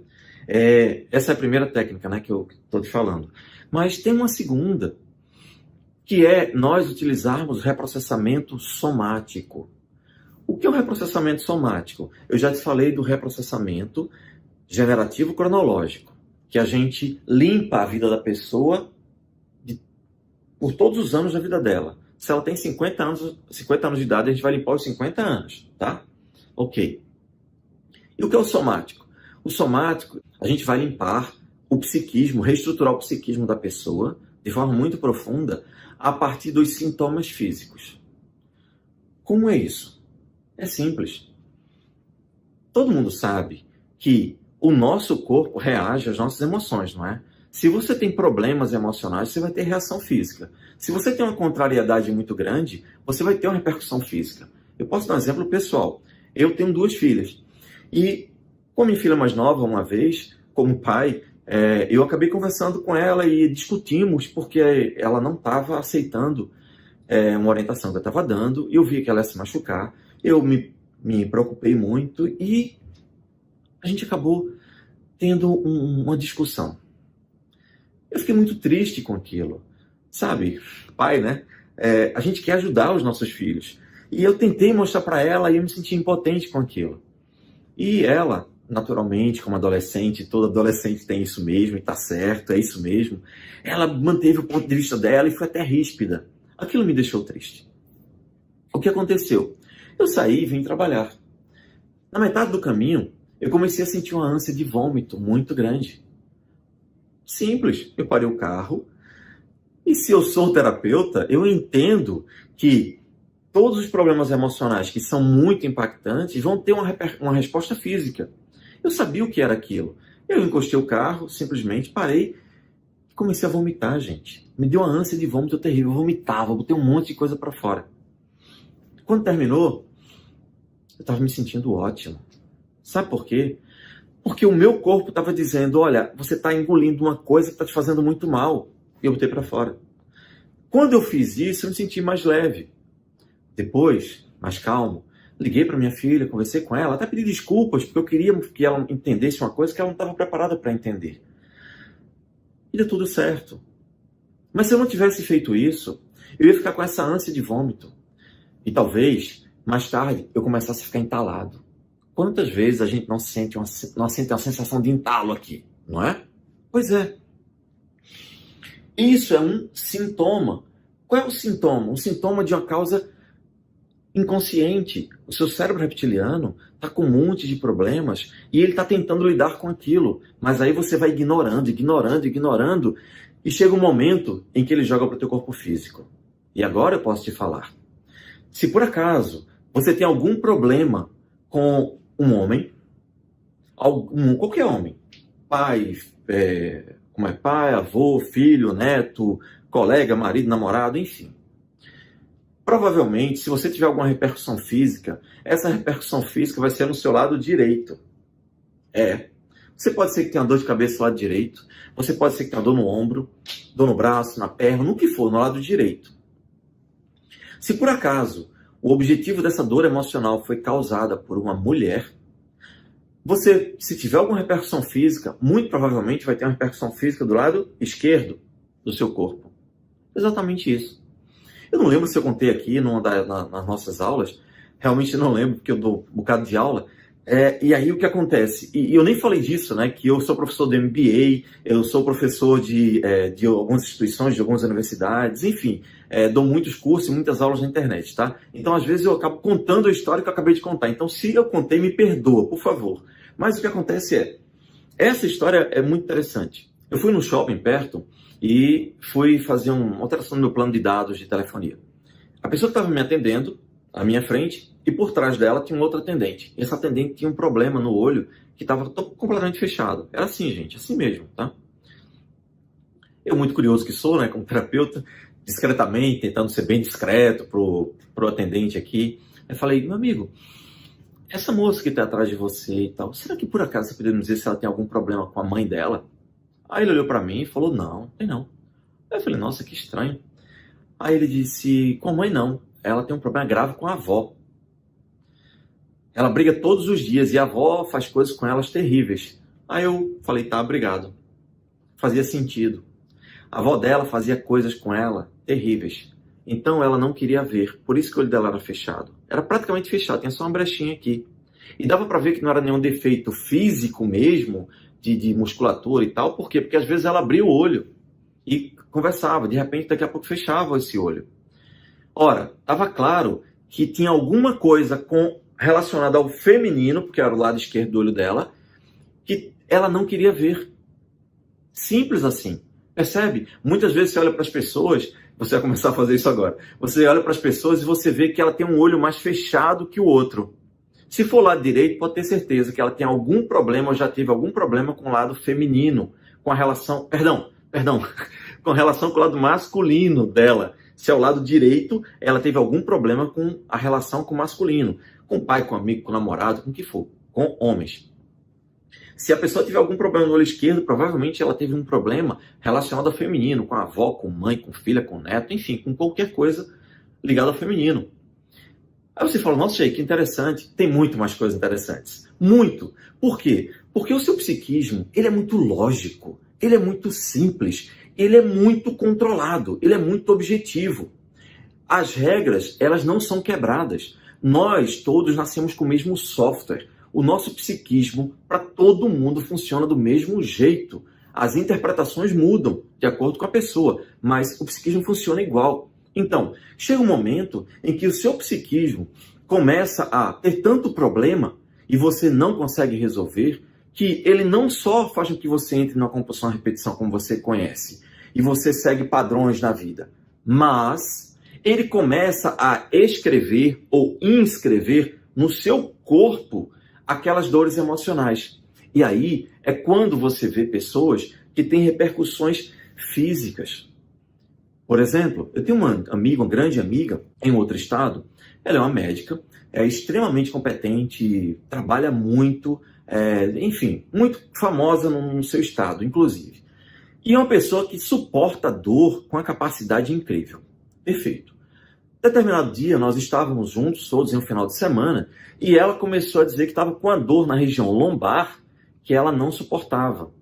Essa é a primeira técnica, né, que eu estou te falando. Mas tem uma segunda, que é nós utilizarmos o reprocessamento somático. O que é o reprocessamento somático? Eu já te falei do reprocessamento generativo cronológico, que a gente limpa a vida da pessoa por todos os anos da vida dela. Se ela tem 50 anos de idade, a gente vai limpar os 50 anos, tá? Ok. E o que é o somático? O somático, a gente vai limpar o psiquismo, reestruturar o psiquismo da pessoa de forma muito profunda a partir dos sintomas físicos. Como é isso? É simples. Todo mundo sabe que o nosso corpo reage às nossas emoções, não é? Se você tem problemas emocionais, você vai ter reação física. Se você tem uma contrariedade muito grande, você vai ter uma repercussão física. Eu posso dar um exemplo pessoal. Eu tenho 2 filhas. E com a minha filha mais nova, uma vez, como pai, eu acabei conversando com ela e discutimos porque ela não estava aceitando uma orientação que eu estava dando. Eu vi que ela ia se machucar. Eu me preocupei muito e a gente acabou tendo uma discussão. Eu fiquei muito triste com aquilo. Sabe, pai, né? A gente quer ajudar os nossos filhos. E eu tentei mostrar para ela e eu me senti impotente com aquilo. E ela, naturalmente, como adolescente, todo adolescente tem isso mesmo, e tá certo, é isso mesmo. Ela manteve o ponto de vista dela e foi até ríspida. Aquilo me deixou triste. O que aconteceu? Eu saí e vim trabalhar. Na metade do caminho, eu comecei a sentir uma ânsia de vômito muito grande. Simples, eu parei o carro. E se eu sou terapeuta, eu entendo que todos os problemas emocionais que são muito impactantes vão ter uma resposta física. Eu sabia o que era aquilo. Eu encostei o carro, simplesmente parei e comecei a vomitar, gente. Me deu uma ânsia de vômito terrível. Eu vomitava, botei um monte de coisa para fora. Quando terminou, eu estava me sentindo ótimo. Sabe por quê? Porque o meu corpo estava dizendo, olha, você está engolindo uma coisa que está te fazendo muito mal. E eu botei para fora. Quando eu fiz isso, eu me senti mais leve. Depois, mais calmo, liguei para minha filha, conversei com ela, até pedi desculpas, porque eu queria que ela entendesse uma coisa que ela não estava preparada para entender. E deu tudo certo. Mas se eu não tivesse feito isso, eu ia ficar com essa ânsia de vômito. E talvez, mais tarde, eu começasse a ficar entalado. Quantas vezes a gente não sente uma sensação de entalo aqui, não é? Pois é. Isso é um sintoma. Qual é o sintoma? Um sintoma de uma causa inconsciente. O seu cérebro reptiliano está com um monte de problemas e ele está tentando lidar com aquilo. Mas aí você vai ignorando, ignorando, ignorando e chega um momento em que ele joga para o teu corpo físico. E agora eu posso te falar. Se por acaso você tem algum problema com um homem, qualquer homem, pai, pai, avô, filho, neto, colega, marido, namorado, enfim. Provavelmente, se você tiver alguma repercussão física, essa repercussão física vai ser no seu lado direito. Você pode ser que tenha dor de cabeça no lado direito, você pode ser que tenha dor no ombro, dor no braço, na perna, no que for, no lado direito. Se por acaso o objetivo dessa dor emocional foi causada por uma mulher, você, se tiver alguma repercussão física, muito provavelmente vai ter uma repercussão física do lado esquerdo do seu corpo. Exatamente isso. Eu não lembro se eu contei aqui nas nossas aulas, realmente não lembro, porque eu dou um bocado de aula. E aí o que acontece? E eu nem falei disso, né? Que eu sou professor do MBA, eu sou professor de algumas instituições, de algumas universidades, enfim, dou muitos cursos e muitas aulas na internet, tá? Então, às vezes, eu acabo contando a história que eu acabei de contar. Então, se eu contei, me perdoa, por favor. Mas o que acontece essa história é muito interessante. Eu fui no shopping perto e fui fazer uma alteração no meu plano de dados de telefonia. A pessoa que estava me atendendo, à minha frente, e por trás dela tinha um outro atendente. Esse atendente tinha um problema no olho que estava completamente fechado. Era assim, gente, assim mesmo, tá? Eu, muito curioso que sou, né, como terapeuta, discretamente, tentando ser bem discreto pro atendente aqui, eu falei, meu amigo, essa moça que está atrás de você e tal, será que por acaso você poderia me dizer se ela tem algum problema com a mãe dela? Aí ele olhou para mim e falou, não, tem não. Aí eu falei, nossa, que estranho. Aí ele disse, com a mãe não, ela tem um problema grave com a avó. Ela briga todos os dias e a avó faz coisas com elas terríveis. Aí eu falei, tá, obrigado. Fazia sentido. A avó dela fazia coisas com ela terríveis. Então ela não queria ver, por isso que o olho dela era fechado. Era praticamente fechado, tinha só uma brechinha aqui. E dava para ver que não era nenhum defeito físico mesmo, de musculatura e tal. Por quê? Porque às vezes ela abria o olho e conversava. De repente, daqui a pouco fechava esse olho. Ora, estava claro que tinha alguma coisa relacionada ao feminino, porque era o lado esquerdo do olho dela, que ela não queria ver. Simples assim. Percebe? Muitas vezes você olha para as pessoas, você vai começar a fazer isso agora, você olha para as pessoas e você vê que ela tem um olho mais fechado que o outro. Se for lado direito, pode ter certeza que ela tem algum problema ou já teve algum problema com o lado feminino, com a relação, perdão, com relação com o lado masculino dela. Se é o lado direito, ela teve algum problema com a relação com o masculino, com o pai, com o amigo, com o namorado, com o que for, com homens. Se a pessoa tiver algum problema no olho esquerdo, provavelmente ela teve um problema relacionado ao feminino, com a avó, com mãe, com filha, com neto, enfim, com qualquer coisa ligada ao feminino. Aí você fala, nossa, Jay, que interessante. Tem muito mais coisas interessantes. Muito. Por quê? Porque o seu psiquismo, ele é muito lógico, ele é muito simples, ele é muito controlado, ele é muito objetivo. As regras, elas não são quebradas. Nós todos nascemos com o mesmo software. O nosso psiquismo, para todo mundo, funciona do mesmo jeito. As interpretações mudam de acordo com a pessoa, mas o psiquismo funciona igual. Então, chega um momento em que o seu psiquismo começa a ter tanto problema e você não consegue resolver, que ele não só faz com que você entre numa compulsão à repetição como você conhece, e você segue padrões na vida, mas ele começa a escrever ou inscrever no seu corpo aquelas dores emocionais. E aí é quando você vê pessoas que têm repercussões físicas. Por exemplo, eu tenho uma amiga, uma grande amiga, em outro estado. Ela é uma médica, é extremamente competente, trabalha muito, enfim, muito famosa no seu estado, inclusive. E é uma pessoa que suporta a dor com a capacidade incrível. Perfeito. Determinado dia, nós estávamos juntos, todos em um final de semana, e ela começou a dizer que estava com a dor na região lombar que ela não suportava.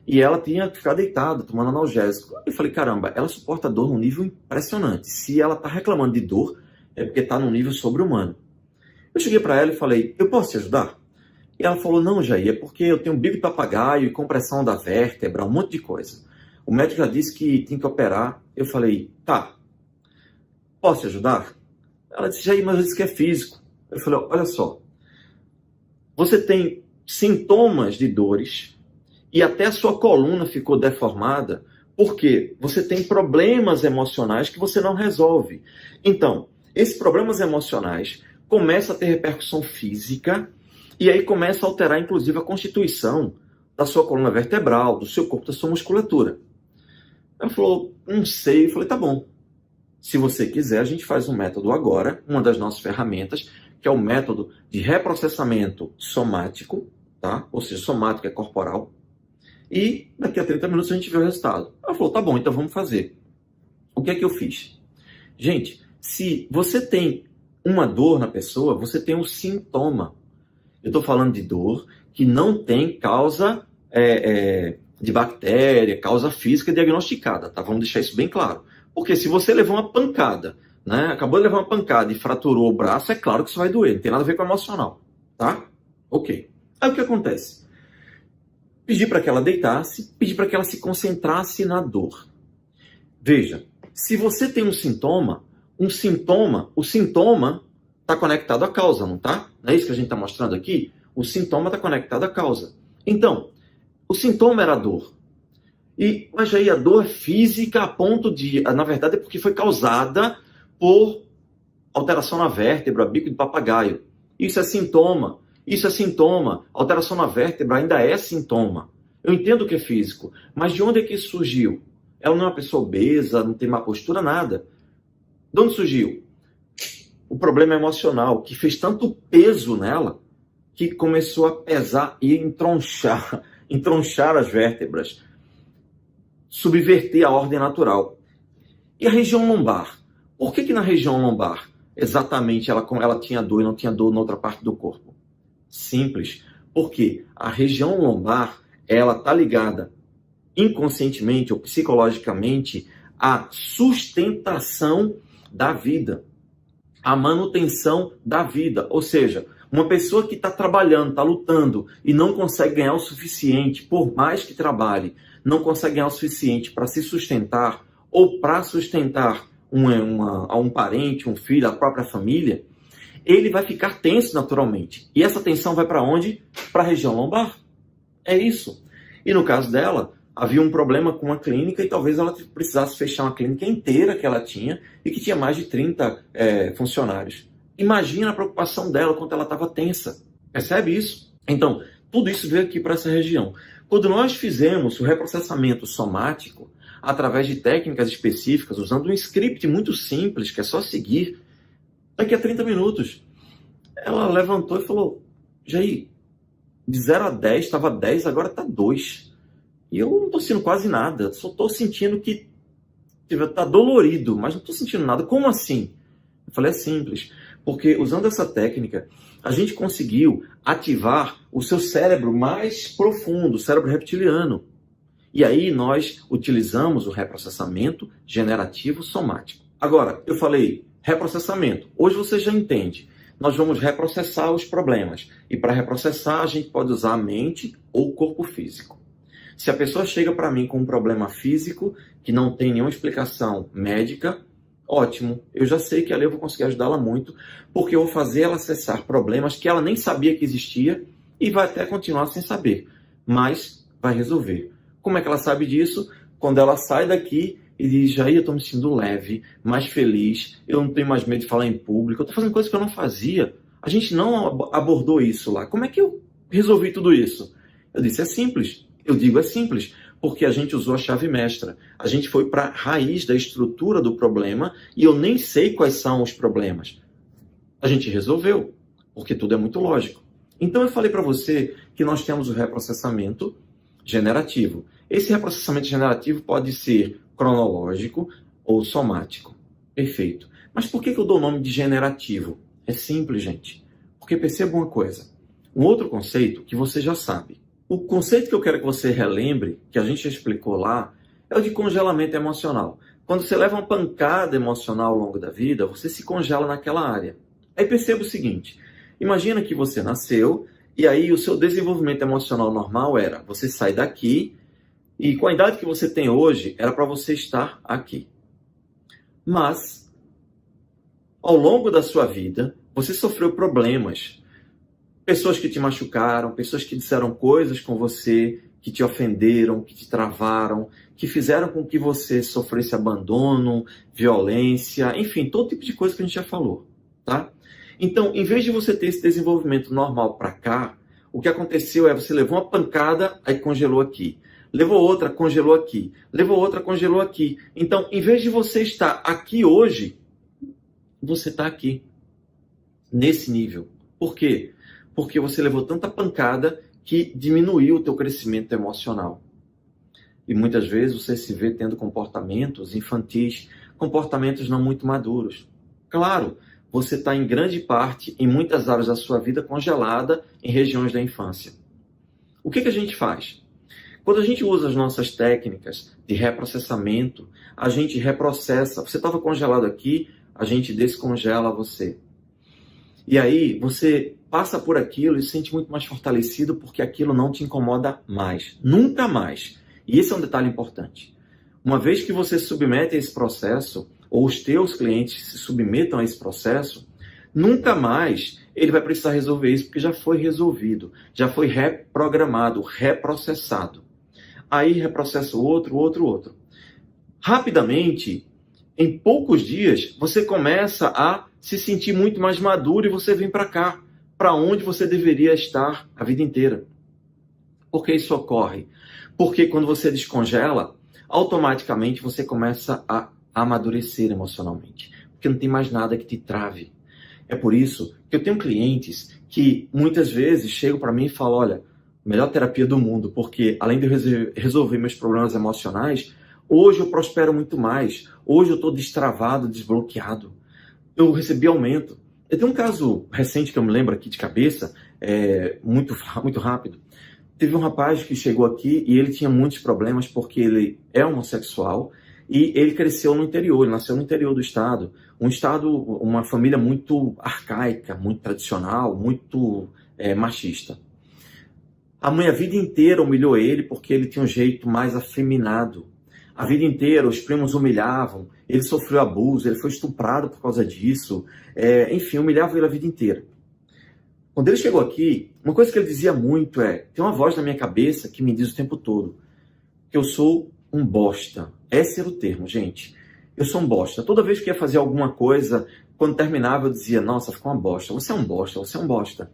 E ela tinha que ficar deitada, tomando analgésico. Eu falei, caramba, ela suporta dor num nível impressionante. Se ela está reclamando de dor, é porque está num nível sobre-humano. Eu cheguei para ela e falei, eu posso te ajudar? E ela falou, não, Jair, é porque eu tenho bico de papagaio e compressão da vértebra, um monte de coisa. O médico já disse que tem que operar. Eu falei, tá, posso te ajudar? Ela disse, Jair, mas eu disse que é físico. Eu falei, olha só, você tem sintomas de dores e até a sua coluna ficou deformada porque você tem problemas emocionais que você não resolve. Então, esses problemas emocionais começam a ter repercussão física e aí começa a alterar, inclusive, a constituição da sua coluna vertebral, do seu corpo, da sua musculatura. Ela falou, não sei. Eu falei, tá bom. Se você quiser, a gente faz um método agora, uma das nossas ferramentas, que é o método de reprocessamento somático, tá? Ou seja, somático é corporal. E daqui a 30 minutos a gente vê o resultado. Ela falou, tá bom, então vamos fazer. O que é que eu fiz? Gente, se você tem uma dor na pessoa, você tem um sintoma. Eu estou falando de dor que não tem causa de bactéria, causa física diagnosticada, tá? Vamos deixar isso bem claro. Porque se você levou uma pancada, né? Acabou de levar uma pancada e fraturou o braço, é claro que isso vai doer, não tem nada a ver com o emocional, tá? Ok. Aí o que acontece? Pedi para que ela deitasse, pedi para que ela se concentrasse na dor. Veja, se você tem um sintoma, o sintoma está conectado à causa, não tá? Não é isso que a gente está mostrando aqui? O sintoma está conectado à causa. Então, o sintoma era a dor. Mas aí a dor é física a ponto de, na verdade, é porque foi causada por alteração na vértebra, bico de papagaio. Isso é sintoma. Isso é sintoma. Alteração na vértebra ainda é sintoma. Eu entendo que é físico, mas de onde é que isso surgiu? Ela não é uma pessoa obesa, não tem má postura, nada. De onde surgiu? O problema emocional, que fez tanto peso nela, que começou a pesar e entronchar as vértebras, subverter a ordem natural. E a região lombar? Por que na região lombar, exatamente, ela tinha dor e não tinha dor na outra parte do corpo? Simples, porque a região lombar, ela está ligada inconscientemente ou psicologicamente à sustentação da vida, à manutenção da vida. Ou seja, uma pessoa que está trabalhando, está lutando e não consegue ganhar o suficiente, por mais que trabalhe, não consegue ganhar o suficiente para se sustentar ou para sustentar um parente, um filho, a própria família, ele vai ficar tenso naturalmente. E essa tensão vai para onde? Para a região lombar. É isso. E no caso dela, havia um problema com a clínica e talvez ela precisasse fechar uma clínica inteira que ela tinha e que tinha mais de 30 funcionários. Imagina a preocupação dela quando ela estava tensa. Percebe isso? Então, tudo isso veio aqui para essa região. Quando nós fizemos o reprocessamento somático, através de técnicas específicas, usando um script muito simples, que é só seguir, daqui a 30 minutos, ela levantou e falou, Jair, de 0 a 10, estava 10, agora está 2. E eu não estou sentindo quase nada, só estou sentindo que está dolorido, mas não estou sentindo nada. Como assim? Eu falei, é simples, porque usando essa técnica, a gente conseguiu ativar o seu cérebro mais profundo, o cérebro reptiliano. E aí nós utilizamos o reprocessamento generativo somático. Agora, eu falei reprocessamento. Hoje você já entende. Nós vamos reprocessar os problemas. E para reprocessar, a gente pode usar a mente ou o corpo físico. Se a pessoa chega para mim com um problema físico, que não tem nenhuma explicação médica, ótimo. Eu já sei que ali eu vou conseguir ajudá-la muito, porque eu vou fazer ela acessar problemas que ela nem sabia que existia e vai até continuar sem saber. Mas vai resolver. Como é que ela sabe disso? Quando ela sai daqui e diz, Jair, eu estou me sentindo leve, mais feliz, eu não tenho mais medo de falar em público, eu estou fazendo coisas que eu não fazia. A gente não abordou isso lá. Como é que eu resolvi tudo isso? Eu disse, é simples. Eu digo, é simples, porque a gente usou a chave mestra. A gente foi para a raiz da estrutura do problema e eu nem sei quais são os problemas. A gente resolveu, porque tudo é muito lógico. Então eu falei para você que nós temos o reprocessamento generativo. Esse reprocessamento generativo pode ser cronológico ou somático. Perfeito. Mas por que eu dou o nome de generativo? É simples, gente. Porque perceba uma coisa. Um outro conceito que você já sabe. O conceito que eu quero que você relembre, que a gente já explicou lá, é o de congelamento emocional. Quando você leva uma pancada emocional ao longo da vida, você se congela naquela área. Aí perceba o seguinte. Imagina que você nasceu e aí o seu desenvolvimento emocional normal era você sair daqui e com a idade que você tem hoje, era para você estar aqui. Mas, ao longo da sua vida, você sofreu problemas. Pessoas que te machucaram, pessoas que disseram coisas com você, que te ofenderam, que te travaram, que fizeram com que você sofresse abandono, violência, enfim, todo tipo de coisa que a gente já falou, tá? Então, em vez de você ter esse desenvolvimento normal para cá, o que aconteceu é você levou uma pancada, aí congelou aqui. Levou outra, congelou aqui. Levou outra, congelou aqui. Então, em vez de você estar aqui hoje, você está aqui, nesse nível. Por quê? Porque você levou tanta pancada que diminuiu o teu crescimento emocional. E muitas vezes você se vê tendo comportamentos infantis, comportamentos não muito maduros. Claro, você está em grande parte, em muitas áreas da sua vida, congelada em regiões da infância. O que a gente faz? Quando a gente usa as nossas técnicas de reprocessamento, a gente reprocessa. Você estava congelado aqui, a gente descongela você. E aí você passa por aquilo e se sente muito mais fortalecido porque aquilo não te incomoda mais. Nunca mais. E esse é um detalhe importante. Uma vez que você se submete a esse processo, ou os teus clientes se submetam a esse processo, nunca mais ele vai precisar resolver isso porque já foi resolvido, já foi reprogramado, reprocessado. Aí reprocessa o outro. Rapidamente, em poucos dias, você começa a se sentir muito mais maduro e você vem para cá, para onde você deveria estar a vida inteira. Por que isso ocorre? Porque quando você descongela, automaticamente você começa a amadurecer emocionalmente, porque não tem mais nada que te trave. É por isso que eu tenho clientes que muitas vezes chegam para mim e falam, olha, melhor terapia do mundo, porque além de eu resolver meus problemas emocionais, hoje eu prospero muito mais, hoje eu estou destravado, desbloqueado, eu recebi aumento. Eu tenho um caso recente que eu me lembro aqui de cabeça, muito rápido. Teve um rapaz que chegou aqui e ele tinha muitos problemas porque ele é homossexual e ele cresceu no interior, ele nasceu no interior do estado, uma família muito arcaica, muito tradicional, muito machista. A mãe a vida inteira humilhou ele porque ele tinha um jeito mais afeminado. A vida inteira os primos humilhavam, ele sofreu abuso, ele foi estuprado por causa disso, enfim, humilhavam ele a vida inteira. Quando ele chegou aqui, uma coisa que ele dizia muito tem uma voz na minha cabeça que me diz o tempo todo que eu sou um bosta. Esse era o termo, gente. eu sou um bosta. Toda vez que ia fazer alguma coisa, quando terminava eu dizia, nossa, ficou uma bosta, você é um bosta, você é um bosta.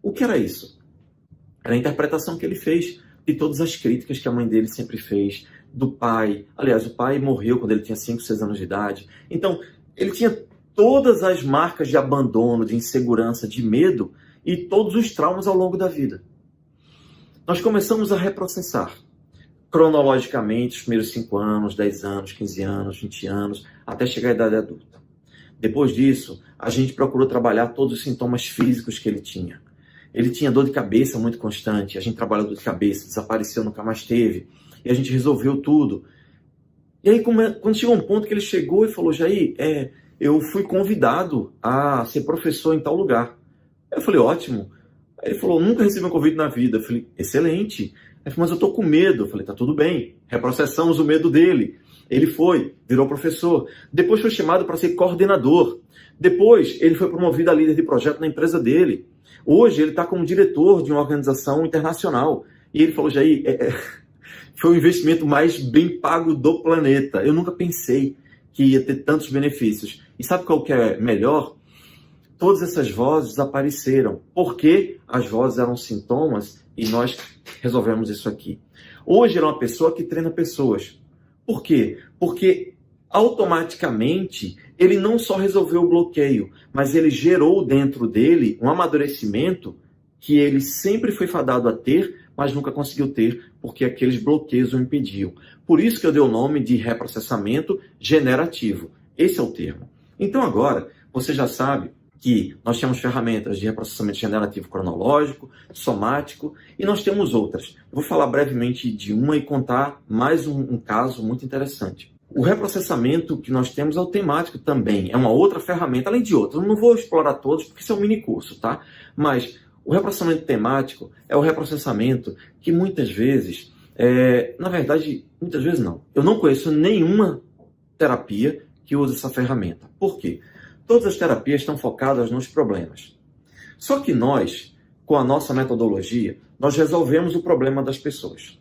O que era isso? Era a interpretação que ele fez de todas as críticas que a mãe dele sempre fez, do pai. Aliás, o pai morreu quando ele tinha 5, 6 anos de idade. Então, ele tinha todas as marcas de abandono, de insegurança, de medo e todos os traumas ao longo da vida. Nós começamos a reprocessar cronologicamente os primeiros 5 anos, 10 anos, 15 anos, 20 anos, até chegar à idade adulta. Depois disso, a gente procurou trabalhar todos os sintomas físicos que ele tinha. Ele tinha dor de cabeça muito constante, a gente trabalhou dor de cabeça, desapareceu, nunca mais teve, e a gente resolveu tudo. E aí, quando chegou um ponto que ele chegou e falou, Jair, eu fui convidado a ser professor em tal lugar. Eu falei, ótimo. Aí ele falou, nunca recebi um convite na vida. Eu falei, excelente. Ele falou, mas eu tô com medo. Eu falei, tá tudo bem. Reprocessamos o medo dele. Ele foi, virou professor. Depois foi chamado para ser coordenador. Depois ele foi promovido a líder de projeto na empresa dele. Hoje ele está como diretor de uma organização internacional. E ele falou, Jair, foi o investimento mais bem pago do planeta. Eu nunca pensei que ia ter tantos benefícios. E sabe qual que é melhor? Todas essas vozes apareceram, porque as vozes eram sintomas e nós resolvemos isso aqui. Hoje ele é uma pessoa que treina pessoas. Por quê? Porque automaticamente ele não só resolveu o bloqueio, mas ele gerou dentro dele um amadurecimento que ele sempre foi fadado a ter, mas nunca conseguiu ter, porque aqueles bloqueios o impediam. Por isso que eu dei o nome de reprocessamento generativo. Esse é o termo. Então agora, você já sabe que nós temos ferramentas de reprocessamento generativo cronológico, somático, e nós temos outras. Eu vou falar brevemente de uma e contar mais um caso muito interessante. O reprocessamento que nós temos é o temático também, é uma outra ferramenta, além de outras. Eu não vou explorar todos, porque isso é um mini curso, tá? Mas o reprocessamento temático é o reprocessamento que muitas vezes, na verdade, muitas vezes não. Eu não conheço nenhuma terapia que use essa ferramenta. Por quê? Todas as terapias estão focadas nos problemas. Só que nós, com a nossa metodologia, nós resolvemos o problema das pessoas.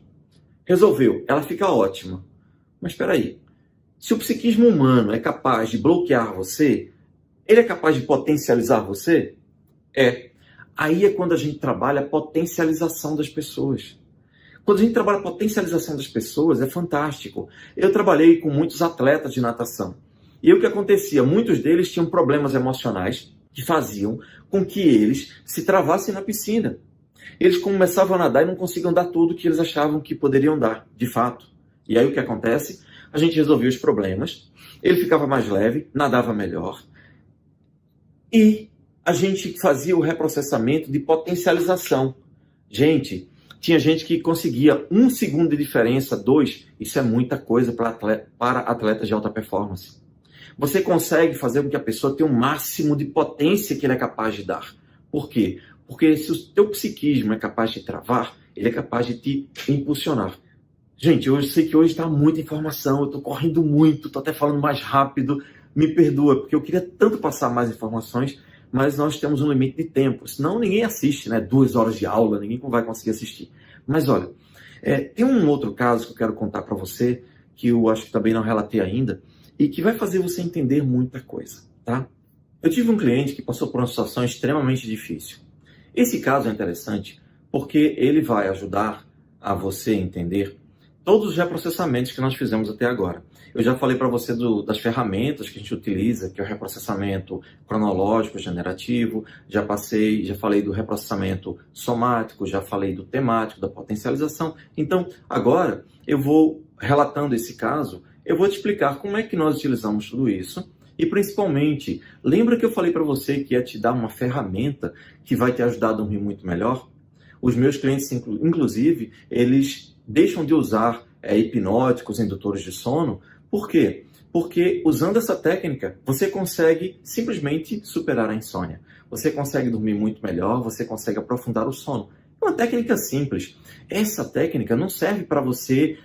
Resolveu, ela fica ótima. Mas espera aí, se o psiquismo humano é capaz de bloquear você, ele é capaz de potencializar você? É. Aí é quando a gente trabalha a potencialização das pessoas. Quando a gente trabalha a potencialização das pessoas, é fantástico. Eu trabalhei com muitos atletas de natação. E o que acontecia? Muitos deles tinham problemas emocionais que faziam com que eles se travassem na piscina. Eles começavam a nadar e não conseguiam dar tudo que eles achavam que poderiam dar, de fato. E aí o que acontece? A gente resolvia os problemas, ele ficava mais leve, nadava melhor. E a gente fazia o reprocessamento de potencialização. Gente, tinha gente que conseguia 1 segundo de diferença, 2. Isso é muita coisa para atletas de alta performance. Você consegue fazer com que a pessoa tenha o máximo de potência que ele é capaz de dar. Por quê? Porque se o teu psiquismo é capaz de travar, ele é capaz de te impulsionar. Gente, eu sei que hoje está muita informação, eu estou correndo muito, estou até falando mais rápido, me perdoa, porque eu queria tanto passar mais informações, mas nós temos um limite de tempo, senão ninguém assiste, né? 2 horas de aula, ninguém vai conseguir assistir. Mas olha, tem um outro caso que eu quero contar para você, que eu acho que também não relatei ainda, e que vai fazer você entender muita coisa, tá? Eu tive um cliente que passou por uma situação extremamente difícil. Esse caso é interessante porque ele vai ajudar a você entender todos os reprocessamentos que nós fizemos até agora. Eu já falei para você das ferramentas que a gente utiliza, que é o reprocessamento cronológico, generativo, já falei do reprocessamento somático, já falei do temático, da potencialização. Então, agora eu vou, relatando esse caso, eu vou te explicar como é que nós utilizamos tudo isso e, principalmente, lembra que eu falei para você que ia te dar uma ferramenta que vai te ajudar a dormir muito melhor? Os meus clientes, inclusive, eles deixam de usar hipnóticos, indutores de sono. Por quê? Porque usando essa técnica, você consegue simplesmente superar a insônia. Você consegue dormir muito melhor, você consegue aprofundar o sono. É uma técnica simples. Essa técnica não serve para você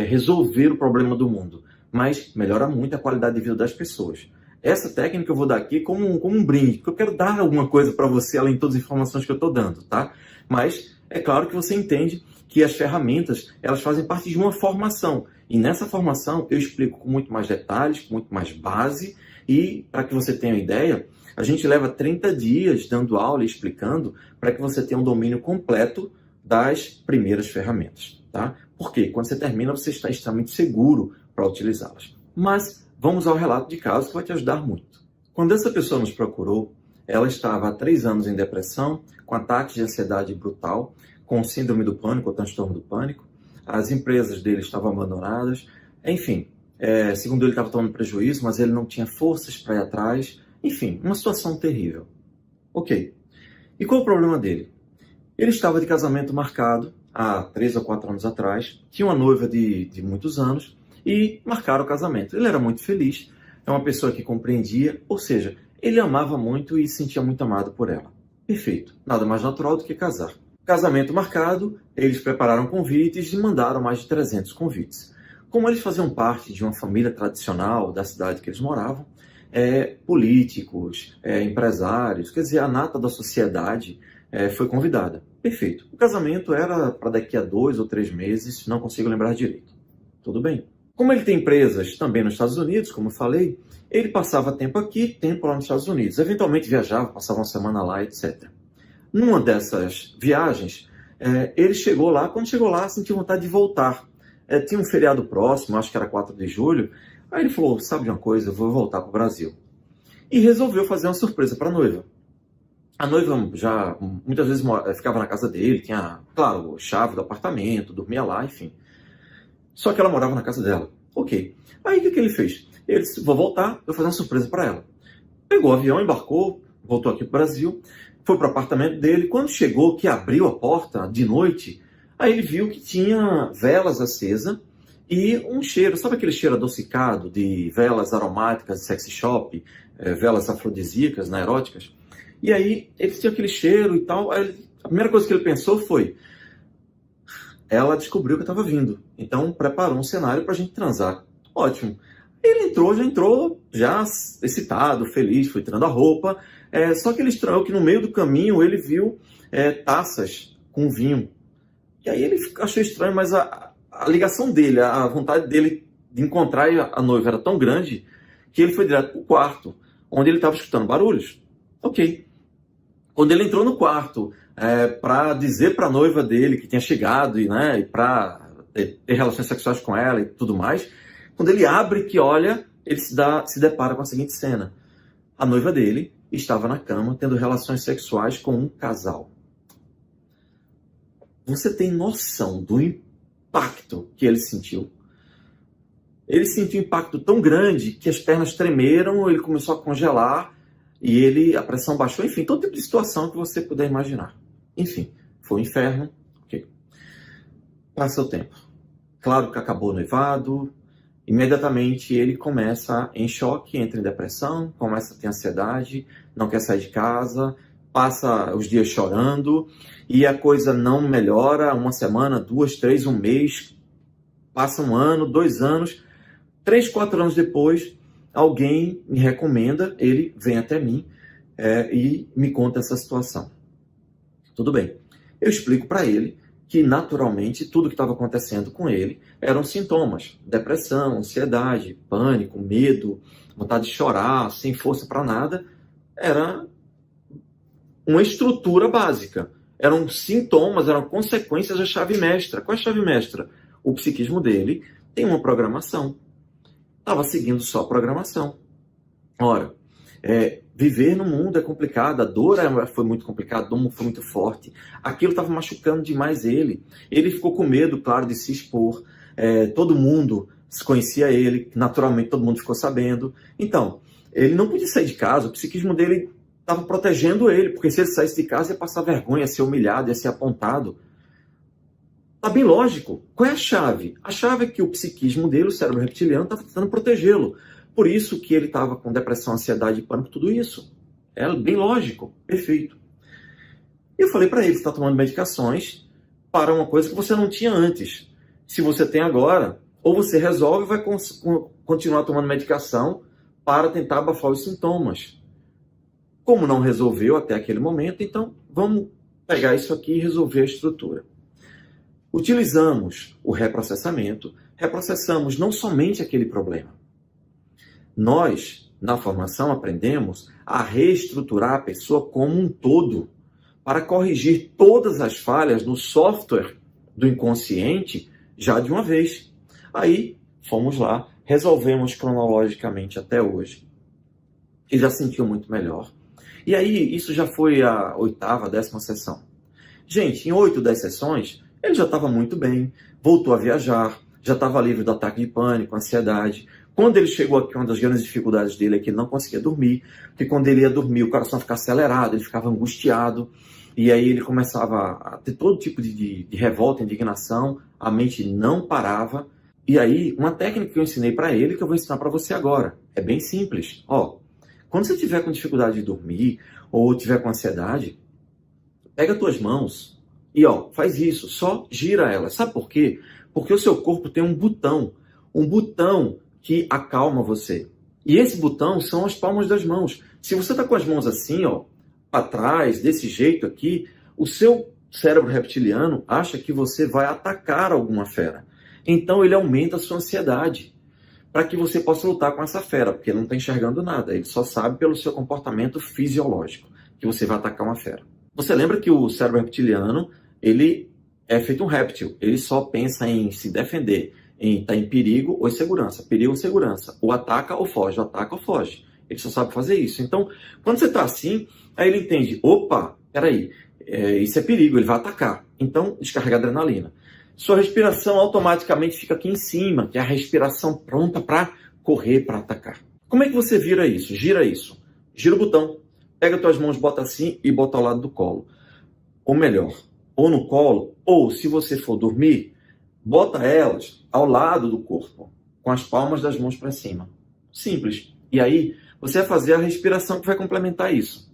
resolver o problema do mundo, mas melhora muito a qualidade de vida das pessoas. Essa técnica eu vou dar aqui como um brinde, porque eu quero dar alguma coisa para você, além de todas as informações que eu estou dando, tá? Mas é claro que você entende que as ferramentas, elas fazem parte de uma formação. E nessa formação eu explico com muito mais detalhes, com muito mais base, e para que você tenha uma ideia, a gente leva 30 dias dando aula e explicando para que você tenha um domínio completo das primeiras ferramentas, tá? Porque quando você termina, você está extremamente seguro para utilizá-las. Mas vamos ao relato de caso que vai te ajudar muito. Quando essa pessoa nos procurou, ela estava há 3 anos em depressão, com ataques de ansiedade brutal, com síndrome do pânico ou transtorno do pânico. As empresas dele estavam abandonadas. Enfim, segundo ele, estava tomando prejuízo, mas ele não tinha forças para ir atrás. Enfim, uma situação terrível. Ok. E qual o problema dele? Ele estava de casamento marcado há 3 ou 4 anos atrás, tinha uma noiva de muitos anos e marcaram o casamento. Ele era muito feliz, é uma pessoa que compreendia, ou seja, ele amava muito e se sentia muito amado por ela. Perfeito, nada mais natural do que casar. Casamento marcado, eles prepararam convites e mandaram mais de 300 convites. Como eles faziam parte de uma família tradicional da cidade que eles moravam, políticos, empresários, quer dizer, a nata da sociedade foi convidada. Perfeito. O casamento era para daqui a 2 ou 3 meses, não consigo lembrar direito. Tudo bem. Como ele tem empresas também nos Estados Unidos, como eu falei, ele passava tempo aqui, tempo lá nos Estados Unidos. Eventualmente viajava, passava uma semana lá, etc. Numa dessas viagens, ele chegou lá, quando chegou lá, sentiu vontade de voltar. Tinha um feriado próximo, acho que era 4 de julho, aí ele falou, sabe de uma coisa, eu vou voltar para o Brasil. E resolveu fazer uma surpresa para a noiva. A noiva já muitas vezes ficava na casa dele, tinha, claro, chave do apartamento, dormia lá, enfim. Só que ela morava na casa dela. Ok. Aí o que ele fez? Ele disse, vou voltar, eu vou fazer uma surpresa para ela. Pegou o avião, embarcou, voltou aqui para o Brasil, foi para o apartamento dele. Quando chegou, que abriu a porta de noite, aí ele viu que tinha velas acesas e um cheiro, sabe aquele cheiro adocicado de velas aromáticas de sexy shop, velas afrodisíacas, né, eróticas? E aí ele tinha aquele cheiro e tal. Aí, a primeira coisa que ele pensou foi, ela descobriu que eu estava vindo, então preparou um cenário para a gente transar. Ótimo. Ele já entrou já excitado, feliz, foi tirando a roupa, só que ele estranhou que no meio do caminho ele viu taças com vinho. E aí ele achou estranho, mas a ligação dele, a vontade dele de encontrar a noiva era tão grande que ele foi direto para o quarto, onde ele estava escutando barulhos. Ok. Quando ele entrou no quarto para dizer para a noiva dele que tinha chegado e para ter relações sexuais com ela e tudo mais, quando ele abre que olha, ele se depara com a seguinte cena. A noiva dele estava na cama tendo relações sexuais com um casal. Você tem noção do impacto que ele sentiu? Ele sentiu um impacto tão grande que as pernas tremeram, ele começou a congelar e a pressão baixou, enfim, todo tipo de situação que você puder imaginar. Enfim, foi um inferno. Okay. Passa o tempo. Claro que acabou o noivado, imediatamente ele começa em choque, entra em depressão, começa a ter ansiedade, não quer sair de casa, passa os dias chorando e a coisa não melhora, 1 semana, 2, 3, 1 mês, passa 1 ano, 2 anos, 3, 4 anos depois, alguém me recomenda, ele vem até mim e me conta essa situação. Tudo bem. Eu explico para ele que, naturalmente, tudo que estava acontecendo com ele eram sintomas. Depressão, ansiedade, pânico, medo, vontade de chorar, sem força para nada. Era uma estrutura básica. Eram sintomas, eram consequências da chave mestra. Qual é a chave mestra? O psiquismo dele tem uma programação. Estava seguindo só a programação. Ora, viver no mundo é complicado, a dor foi muito complicada, a dor foi muito forte. Aquilo estava machucando demais ele. Ele ficou com medo, claro, de se expor. Todo mundo conhecia ele, naturalmente todo mundo ficou sabendo. Então, ele não podia sair de casa, o psiquismo dele estava protegendo ele, porque se ele saísse de casa ia passar vergonha, ia ser humilhado, ia ser apontado. Está bem lógico. Qual é a chave? A chave é que o psiquismo dele, o cérebro reptiliano, estava tentando protegê-lo. Por isso que ele estava com depressão, ansiedade, pânico, tudo isso. É bem lógico. Perfeito. Eu falei para ele, você está tomando medicações para uma coisa que você não tinha antes. Se você tem agora, ou você resolve ou vai continuar tomando medicação para tentar abafar os sintomas. Como não resolveu até aquele momento, então vamos pegar isso aqui e resolver a estrutura. Utilizamos o reprocessamento, reprocessamos não somente aquele problema. Nós, na formação, aprendemos a reestruturar a pessoa como um todo, para corrigir todas as falhas no software do inconsciente já de uma vez. Aí, fomos lá, resolvemos cronologicamente até hoje. E já sentiu muito melhor. E aí, isso já foi a 8ª, 10ª sessão. Gente, em 8, 10 sessões, ele já estava muito bem, voltou a viajar, já estava livre do ataque de pânico, ansiedade. Quando ele chegou aqui, uma das grandes dificuldades dele é que ele não conseguia dormir, porque quando ele ia dormir, o coração ficava acelerado, ele ficava angustiado, e aí ele começava a ter todo tipo de revolta, indignação, a mente não parava. E aí, uma técnica que eu ensinei para ele, que eu vou ensinar para você agora, é bem simples. Ó, quando você estiver com dificuldade de dormir, ou estiver com ansiedade, pega as tuas mãos e ó, faz isso, só gira elas. Sabe por quê? Porque o seu corpo tem um botão que acalma você. E esse botão são as palmas das mãos. Se você está com as mãos assim, ó, para trás, desse jeito aqui, o seu cérebro reptiliano acha que você vai atacar alguma fera. Então ele aumenta a sua ansiedade para que você possa lutar com essa fera, porque ele não está enxergando nada, ele só sabe pelo seu comportamento fisiológico que você vai atacar uma fera. Você lembra que o cérebro reptiliano, ele é feito um réptil, ele só pensa em se defender, em estar em perigo ou em segurança, perigo ou segurança, ou ataca ou foge, ou ataca ou foge. Ele só sabe fazer isso. Então, quando você está assim, aí ele entende, opa, peraí, isso é perigo, ele vai atacar. Então, descarrega a adrenalina. Sua respiração automaticamente fica aqui em cima, que é a respiração pronta para correr, para atacar. Como é que você vira isso? Gira isso. Gira o botão. Pega as tuas mãos, bota assim e bota ao lado do colo. Ou melhor, ou no colo, ou se você for dormir, bota elas ao lado do corpo, com as palmas das mãos para cima. Simples. E aí, você vai fazer a respiração que vai complementar isso.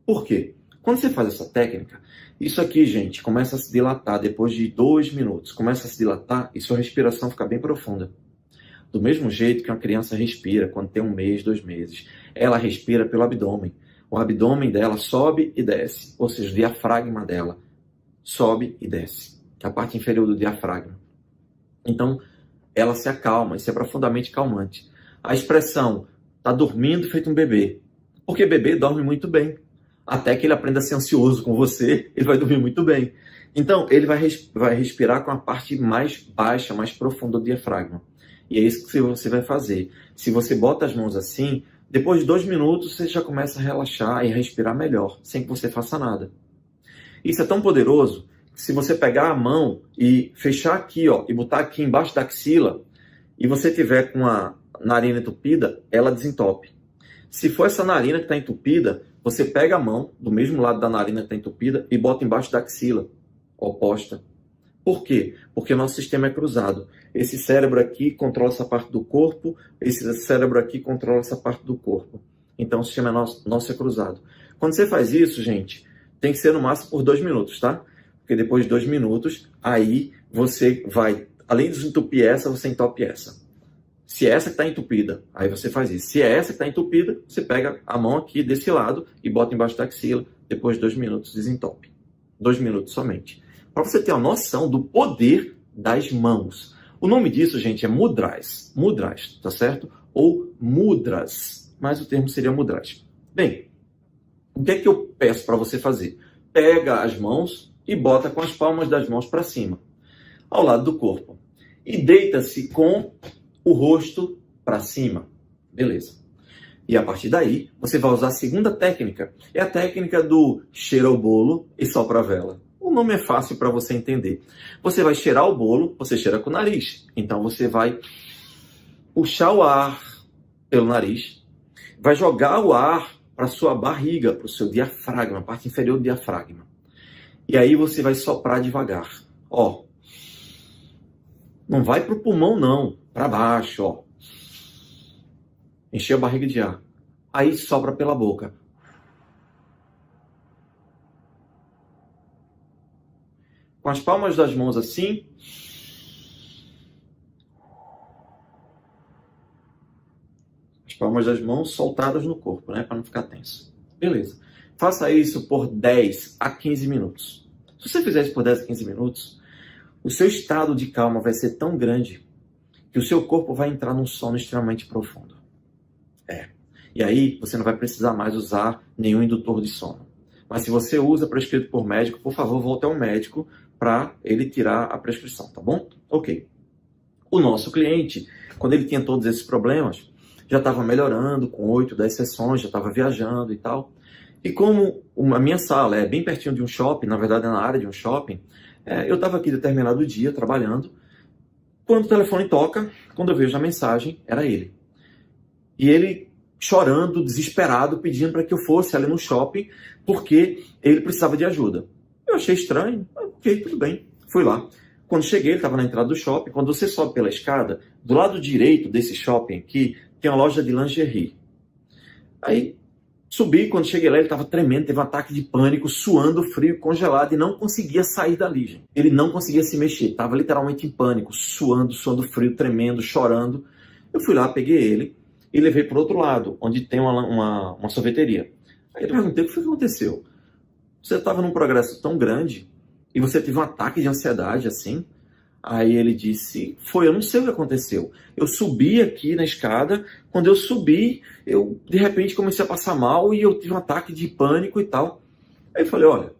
Por quê? Quando você faz essa técnica, isso aqui, gente, começa a se dilatar depois de 2 minutos. Começa a se dilatar e sua respiração fica bem profunda. Do mesmo jeito que uma criança respira quando tem 1 mês, 2 meses. Ela respira pelo abdômen. O abdômen dela sobe e desce. Ou seja, o diafragma dela sobe e desce. Que é a parte inferior do diafragma. Então, ela se acalma. Isso é profundamente calmante. A expressão está dormindo feito um bebê. Porque bebê dorme muito bem. Até que ele aprenda a ser ansioso com você, ele vai dormir muito bem. Então, ele vai respirar com a parte mais baixa, mais profunda do diafragma. E é isso que você vai fazer. Se você bota as mãos assim, depois de 2 minutos, você já começa a relaxar e respirar melhor, sem que você faça nada. Isso é tão poderoso que se você pegar a mão e fechar aqui, ó, e botar aqui embaixo da axila, e você tiver com a narina entupida, ela desentope. Se for essa narina que está entupida, você pega a mão do mesmo lado da narina que está entupida e bota embaixo da axila oposta. Por quê? Porque o nosso sistema é cruzado. Esse cérebro aqui controla essa parte do corpo, esse cérebro aqui controla essa parte do corpo. Então o sistema nosso é cruzado. Quando você faz isso, gente, tem que ser no máximo por 2 minutos, tá? Porque depois de 2 minutos, aí você vai, além de entupir essa, você entope essa. Se é essa que está entupida, aí você faz isso. Se é essa que está entupida, você pega a mão aqui desse lado e bota embaixo da axila. Depois de 2 minutos, desentope. 2 minutos somente. Para você ter uma noção do poder das mãos. O nome disso, gente, é mudras. Mudras, tá certo? Ou mudras. Mas o termo seria mudras. Bem, o que é que eu peço para você fazer? Pega as mãos e bota com as palmas das mãos para cima, ao lado do corpo. E deita-se com o rosto para cima. Beleza. E a partir daí, você vai usar a segunda técnica. É a técnica do cheira o bolo e sopra a vela. O nome é fácil para você entender. Você vai cheirar o bolo, você cheira com o nariz. Então você vai puxar o ar pelo nariz, vai jogar o ar para sua barriga, para o seu diafragma, a parte inferior do diafragma. E aí você vai soprar devagar. Ó, não vai para o pulmão não, para baixo, ó. Encher a barriga de ar. Aí sopra pela boca. Com as palmas das mãos assim. As palmas das mãos soltadas no corpo, né? Para não ficar tenso. Beleza. Faça isso por 10 a 15 minutos. Se você fizer isso por 10 a 15 minutos, o seu estado de calma vai ser tão grande que o seu corpo vai entrar num sono extremamente profundo. E aí você não vai precisar mais usar nenhum indutor de sono. Mas se você usa prescrito por médico, por favor, volte ao médico para ele tirar a prescrição, tá bom? Ok. O nosso cliente, quando ele tinha todos esses problemas, já estava melhorando com 8, 10 sessões, já estava viajando e tal. E como a minha sala é bem pertinho de um shopping, na verdade é na área de um shopping, eu estava aqui determinado dia trabalhando, quando o telefone toca, quando eu vejo a mensagem, era ele. E ele chorando, desesperado, pedindo para que eu fosse ali no shopping, porque ele precisava de ajuda. Eu achei estranho, ok, tudo bem, fui lá. Quando cheguei, ele estava na entrada do shopping. Quando você sobe pela escada, do lado direito desse shopping aqui, tem uma loja de lingerie. Aí, subi, quando cheguei lá, ele estava tremendo, teve um ataque de pânico, suando, frio, congelado, e não conseguia sair dali, gente. Ele não conseguia se mexer, estava literalmente em pânico, suando frio, tremendo, chorando. Eu fui lá, peguei ele e levei para o outro lado, onde tem uma sorveteria. Aí eu perguntei, o que foi que aconteceu? Você estava num progresso tão grande e você teve um ataque de ansiedade assim? Aí ele disse, eu não sei o que aconteceu. Eu subi aqui na escada, quando eu subi, eu de repente comecei a passar mal e eu tive um ataque de pânico e tal. Aí eu falei, olha,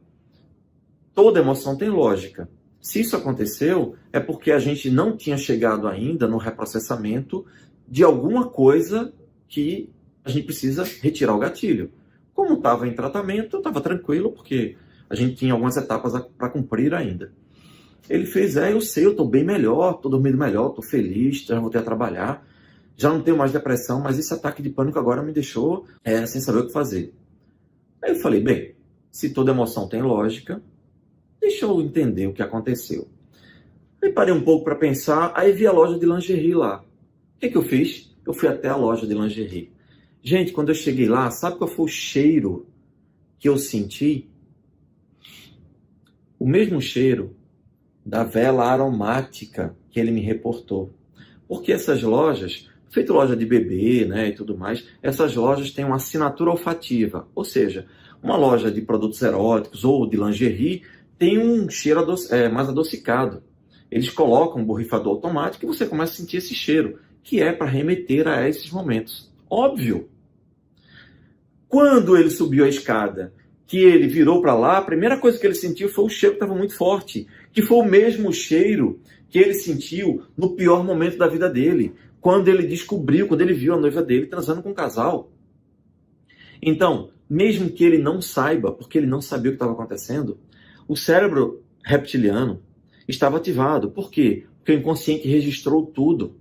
toda emoção tem lógica. Se isso aconteceu, é porque a gente não tinha chegado ainda no reprocessamento de alguma coisa que a gente precisa retirar o gatilho. Como estava em tratamento, eu estava tranquilo, porque a gente tinha algumas etapas para cumprir ainda. Ele fez, eu sei, eu estou bem melhor, estou dormindo melhor, estou feliz, já voltei a trabalhar, já não tenho mais depressão, mas esse ataque de pânico agora me deixou sem saber o que fazer. Aí eu falei, bem, se toda emoção tem lógica, deixa eu entender o que aconteceu. Aí parei um pouco para pensar, aí vi a loja de lingerie lá. O que eu fiz? Eu fui até a loja de lingerie. Gente, quando eu cheguei lá, sabe qual foi o cheiro que eu senti? O mesmo cheiro da vela aromática que ele me reportou. Porque essas lojas, feito loja de bebê, né, e tudo mais, essas lojas têm uma assinatura olfativa. Ou seja, uma loja de produtos eróticos ou de lingerie tem um cheiro mais adocicado. Eles colocam um borrifador automático e você começa a sentir esse cheiro, que é para remeter a esses momentos. Óbvio. Quando ele subiu a escada, que ele virou para lá, a primeira coisa que ele sentiu foi o cheiro que estava muito forte, que foi o mesmo cheiro que ele sentiu no pior momento da vida dele, quando ele viu a noiva dele transando com um casal. Então, mesmo que ele não saiba, porque ele não sabia o que estava acontecendo, o cérebro reptiliano estava ativado. Por quê? Porque o inconsciente registrou tudo.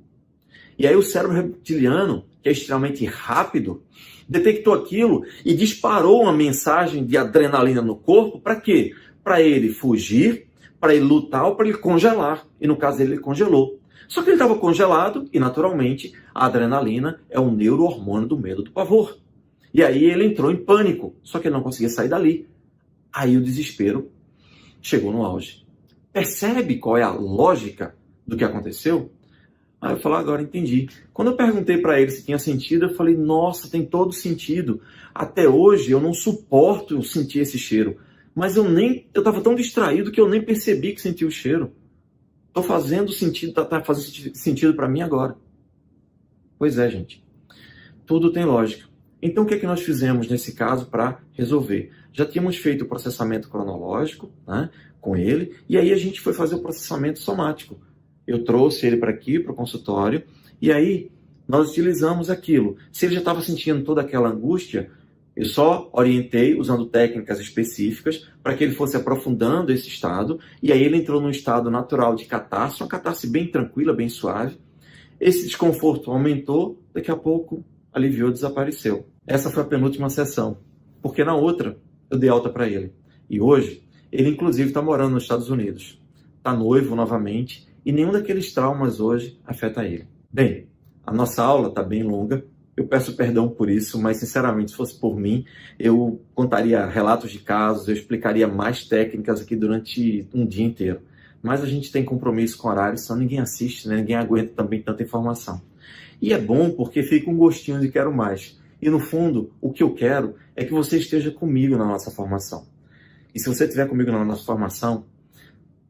E aí o cérebro reptiliano, que é extremamente rápido, detectou aquilo e disparou uma mensagem de adrenalina no corpo. Para quê? Para ele fugir, para ele lutar ou para ele congelar. E no caso dele, ele congelou. Só que ele estava congelado e, naturalmente, a adrenalina é o neurohormônio do medo, do pavor. E aí ele entrou em pânico, só que ele não conseguia sair dali. Aí o desespero chegou no auge. Percebe qual é a lógica do que aconteceu? Aí eu falei, agora entendi. Quando eu perguntei para ele se tinha sentido, eu falei, nossa, tem todo sentido. Até hoje eu não suporto sentir esse cheiro. Mas eu estava tão distraído que eu nem percebi que senti o cheiro. Estou fazendo sentido, tá fazendo sentido para mim agora. Pois é, gente. Tudo tem lógica. Então o que é que nós fizemos nesse caso para resolver? Já tínhamos feito o processamento cronológico, né, com ele, e aí a gente foi fazer o processamento somático. Eu trouxe ele para aqui, para o consultório, e aí nós utilizamos aquilo. Se ele já estava sentindo toda aquela angústia, eu só orientei usando técnicas específicas para que ele fosse aprofundando esse estado, e aí ele entrou num estado natural de catarse, uma catarse bem tranquila, bem suave. Esse desconforto aumentou, daqui a pouco aliviou, desapareceu. Essa foi a penúltima sessão, porque na outra eu dei alta para ele. E hoje, ele inclusive está morando nos Estados Unidos. Está noivo novamente, e nenhum daqueles traumas hoje afeta ele. Bem, a nossa aula está bem longa, eu peço perdão por isso, mas sinceramente, se fosse por mim, eu contaria relatos de casos, eu explicaria mais técnicas aqui durante um dia inteiro. Mas a gente tem compromisso com horário, senão ninguém assiste, né? Ninguém aguenta também tanta informação. E é bom porque fica um gostinho de quero mais. E no fundo, o que eu quero é que você esteja comigo na nossa formação. E se você estiver comigo na nossa formação,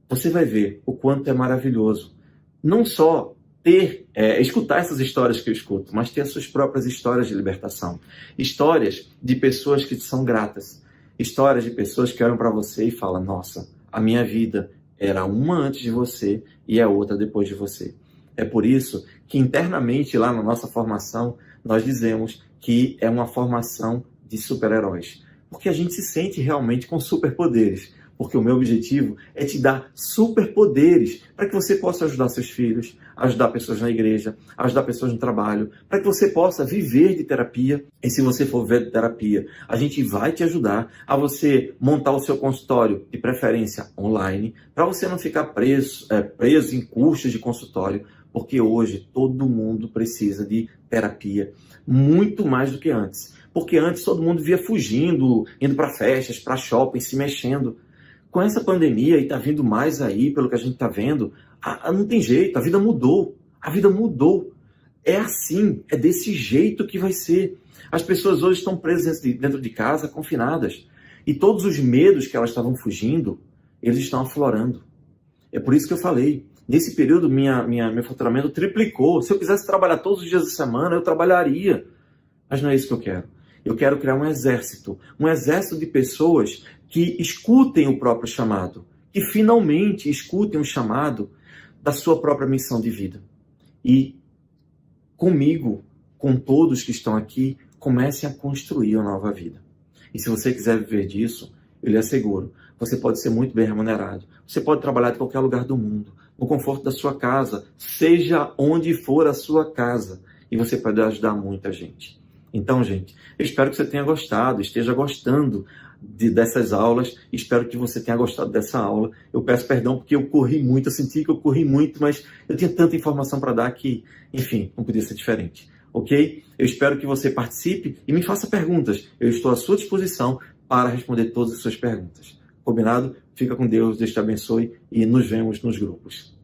você vai ver o quanto é maravilhoso. Não só escutar essas histórias que eu escuto, mas ter as suas próprias histórias de libertação. Histórias de pessoas que te são gratas. Histórias de pessoas que olham para você e falam, nossa, a minha vida era uma antes de você e é outra depois de você. É por isso que internamente lá na nossa formação, nós dizemos que é uma formação de super-heróis. Porque a gente se sente realmente com superpoderes. Porque o meu objetivo é te dar superpoderes para que você possa ajudar seus filhos, ajudar pessoas na igreja, ajudar pessoas no trabalho, para que você possa viver de terapia. E se você for viver de terapia, a gente vai te ajudar a você montar o seu consultório, de preferência online, para você não ficar preso em custos de consultório, porque hoje todo mundo precisa de terapia, muito mais do que antes. Porque antes todo mundo via fugindo, indo para festas, para shopping, se mexendo. Com essa pandemia, e está vindo mais aí, pelo que a gente está vendo, não tem jeito, a vida mudou. A vida mudou. É assim, é desse jeito que vai ser. As pessoas hoje estão presas dentro de casa, confinadas. E todos os medos que elas estavam fugindo, eles estão aflorando. É por isso que eu falei, nesse período meu faturamento triplicou. Se eu quisesse trabalhar todos os dias da semana, eu trabalharia. Mas não é isso que eu quero. Eu quero criar um exército de pessoas que escutem o próprio chamado, que finalmente escutem o chamado da sua própria missão de vida. E comigo, com todos que estão aqui, comecem a construir uma nova vida. E se você quiser viver disso, eu lhe asseguro, você pode ser muito bem remunerado. Você pode trabalhar de qualquer lugar do mundo, no conforto da sua casa, seja onde for a sua casa, e você pode ajudar muita gente. Então, gente, eu espero que você tenha gostado, esteja gostando dessas aulas, espero que você tenha gostado dessa aula. Eu peço perdão porque eu corri muito, eu senti que eu corri muito, mas eu tinha tanta informação para dar que, enfim, não podia ser diferente, ok? Eu espero que você participe e me faça perguntas. Eu estou à sua disposição para responder todas as suas perguntas. Combinado? Fica com Deus, Deus te abençoe e nos vemos nos grupos.